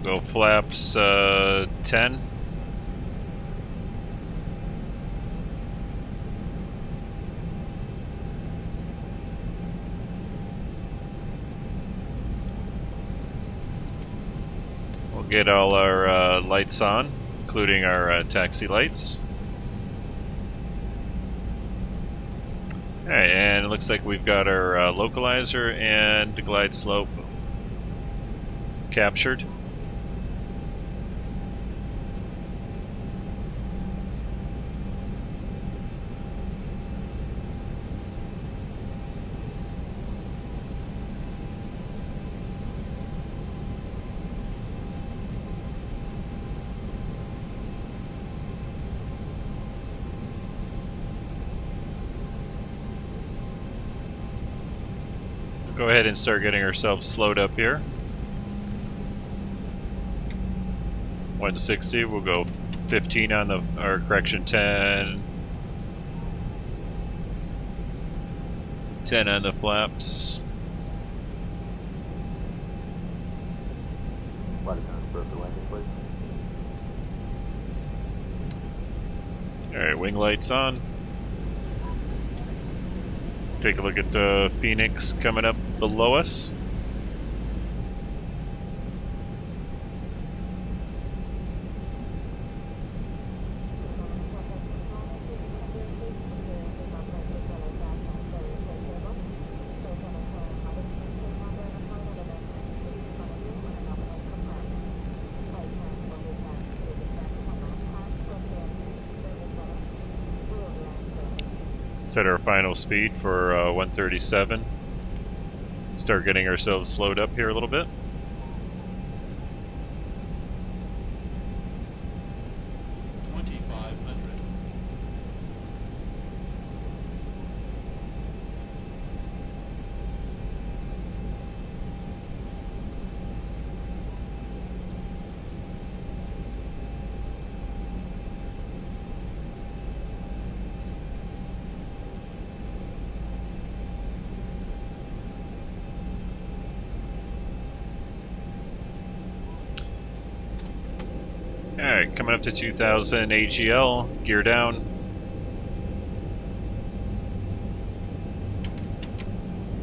Go flaps 10. We'll get all our lights on, including our taxi lights. Alright, and it looks like we've got our localizer and glide slope captured. Go ahead and start getting ourselves slowed up here. 1 to 60, we'll go 15 on the, or correction, 10. 10 on the flaps. Alright, wing lights on. Take a look at the Phoenix coming up below us. Set our final speed for 137. Start getting ourselves slowed up here a little bit. Alright, coming up to 2000 AGL, gear down.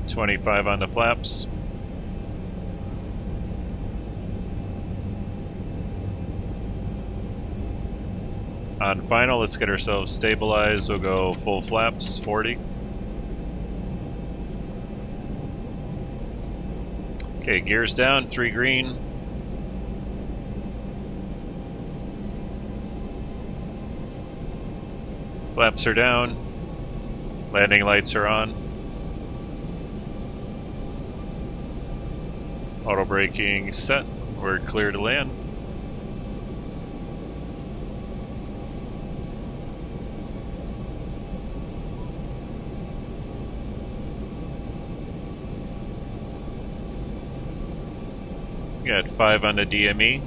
$25 on the flaps. On final, let's get ourselves stabilized. We'll go full flaps, 40. Okay, gears down, 3 green. Flaps are down. Landing lights are on. Auto braking set. We're clear to land. Got 5 on the DME.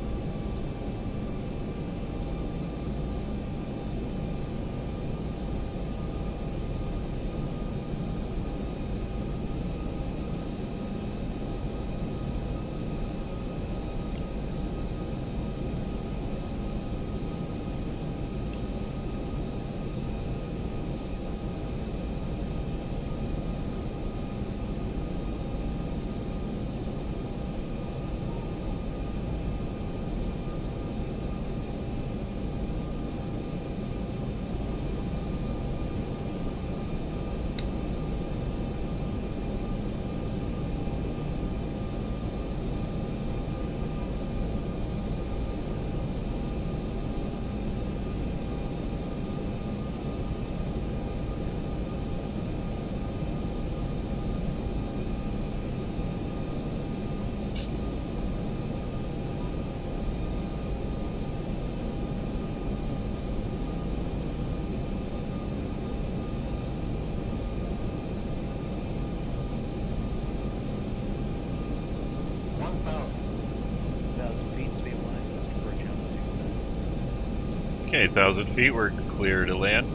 Okay, 1,000 feet, we're clear to land.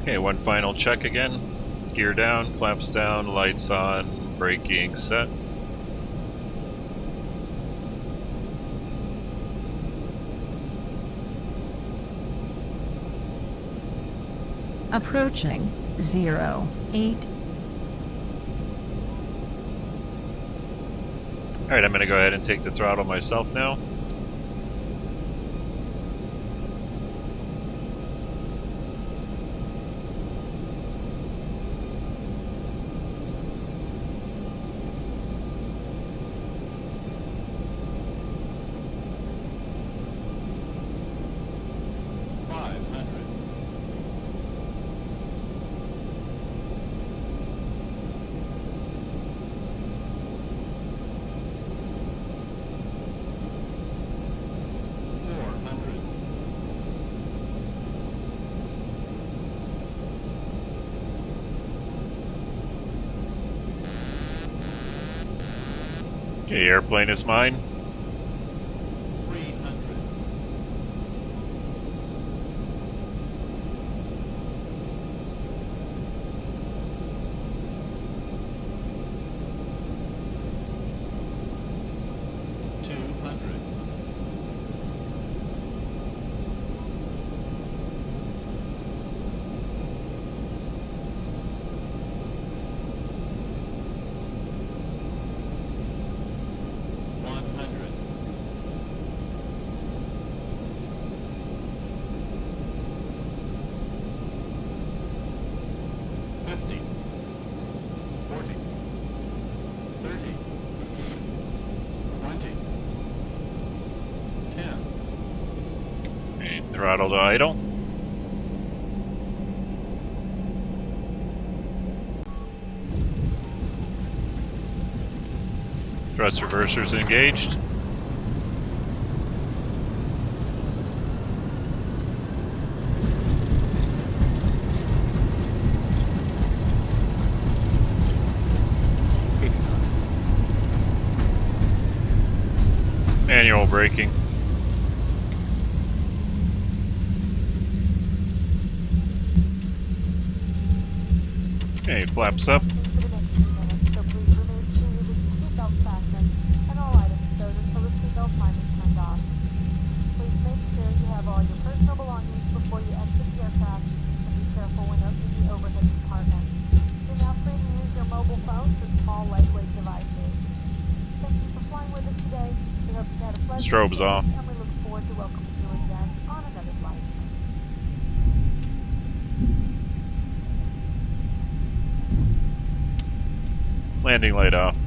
Okay, one final check again. Gear down, flaps down, lights on, braking set. Approaching 08. Alright, I'm going to go ahead and take the throttle myself now. Okay, airplane is mine. Throttle to idle. Thrust reversers engaged. Manual braking. Okay, flaps up. Strobes off. Landing light off.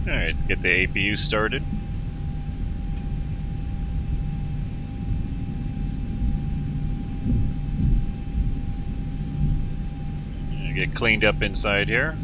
Alright, get the APU started. Get cleaned up inside here.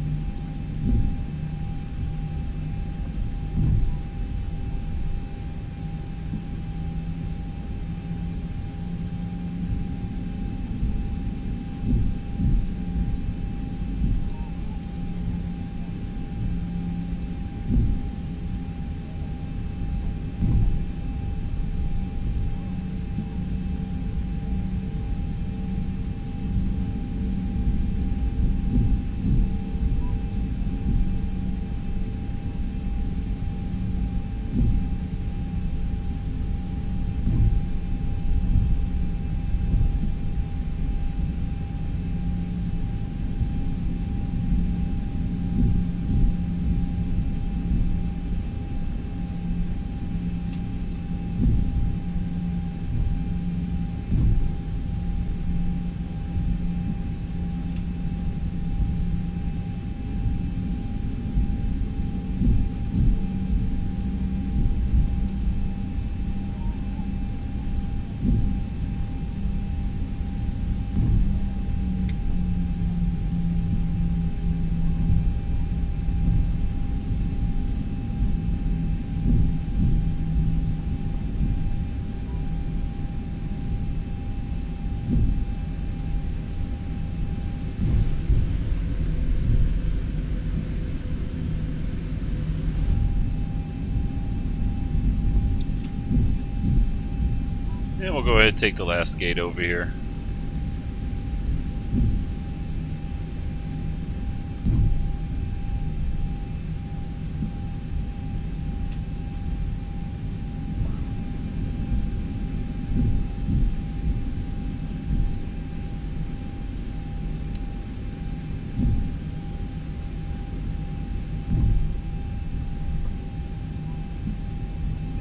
And we'll go ahead and take the last gate over here.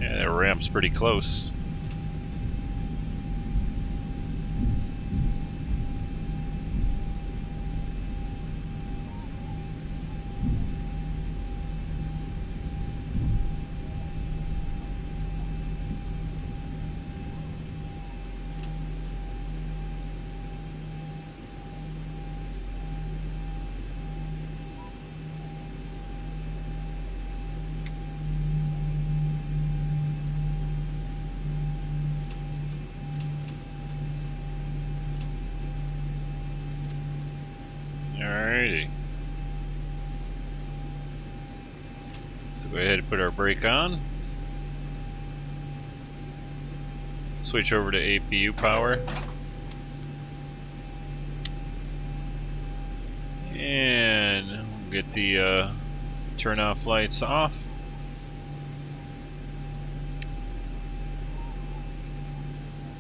Yeah, that ramp's pretty close. Alrighty. So go ahead and put our brake on. Switch over to APU power. And we'll get the turn off lights off.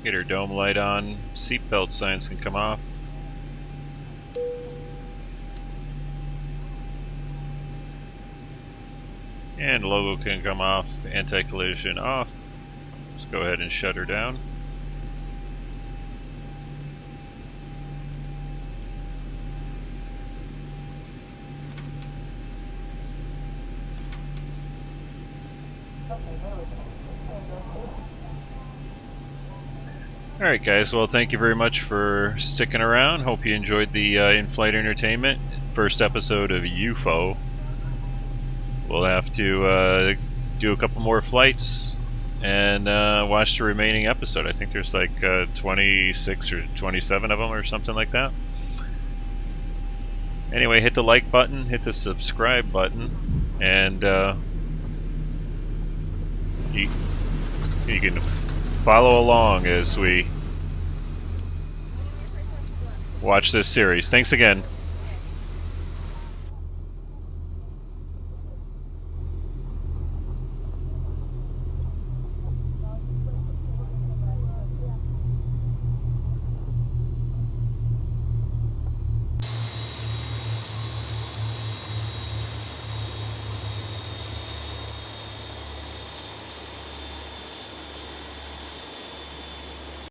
Get our dome light on. Seatbelt signs can come off. And logo can come off. Anti-collision off. Let's go ahead and shut her down. Alright guys, well thank you very much for sticking around. Hope you enjoyed the in-flight entertainment. First episode of UFO. We'll have to do a couple more flights and watch the remaining episode. I think there's like 26 or 27 of them or something like that. Anyway, hit the like button, hit the subscribe button, and you can follow along as we watch this series. Thanks again.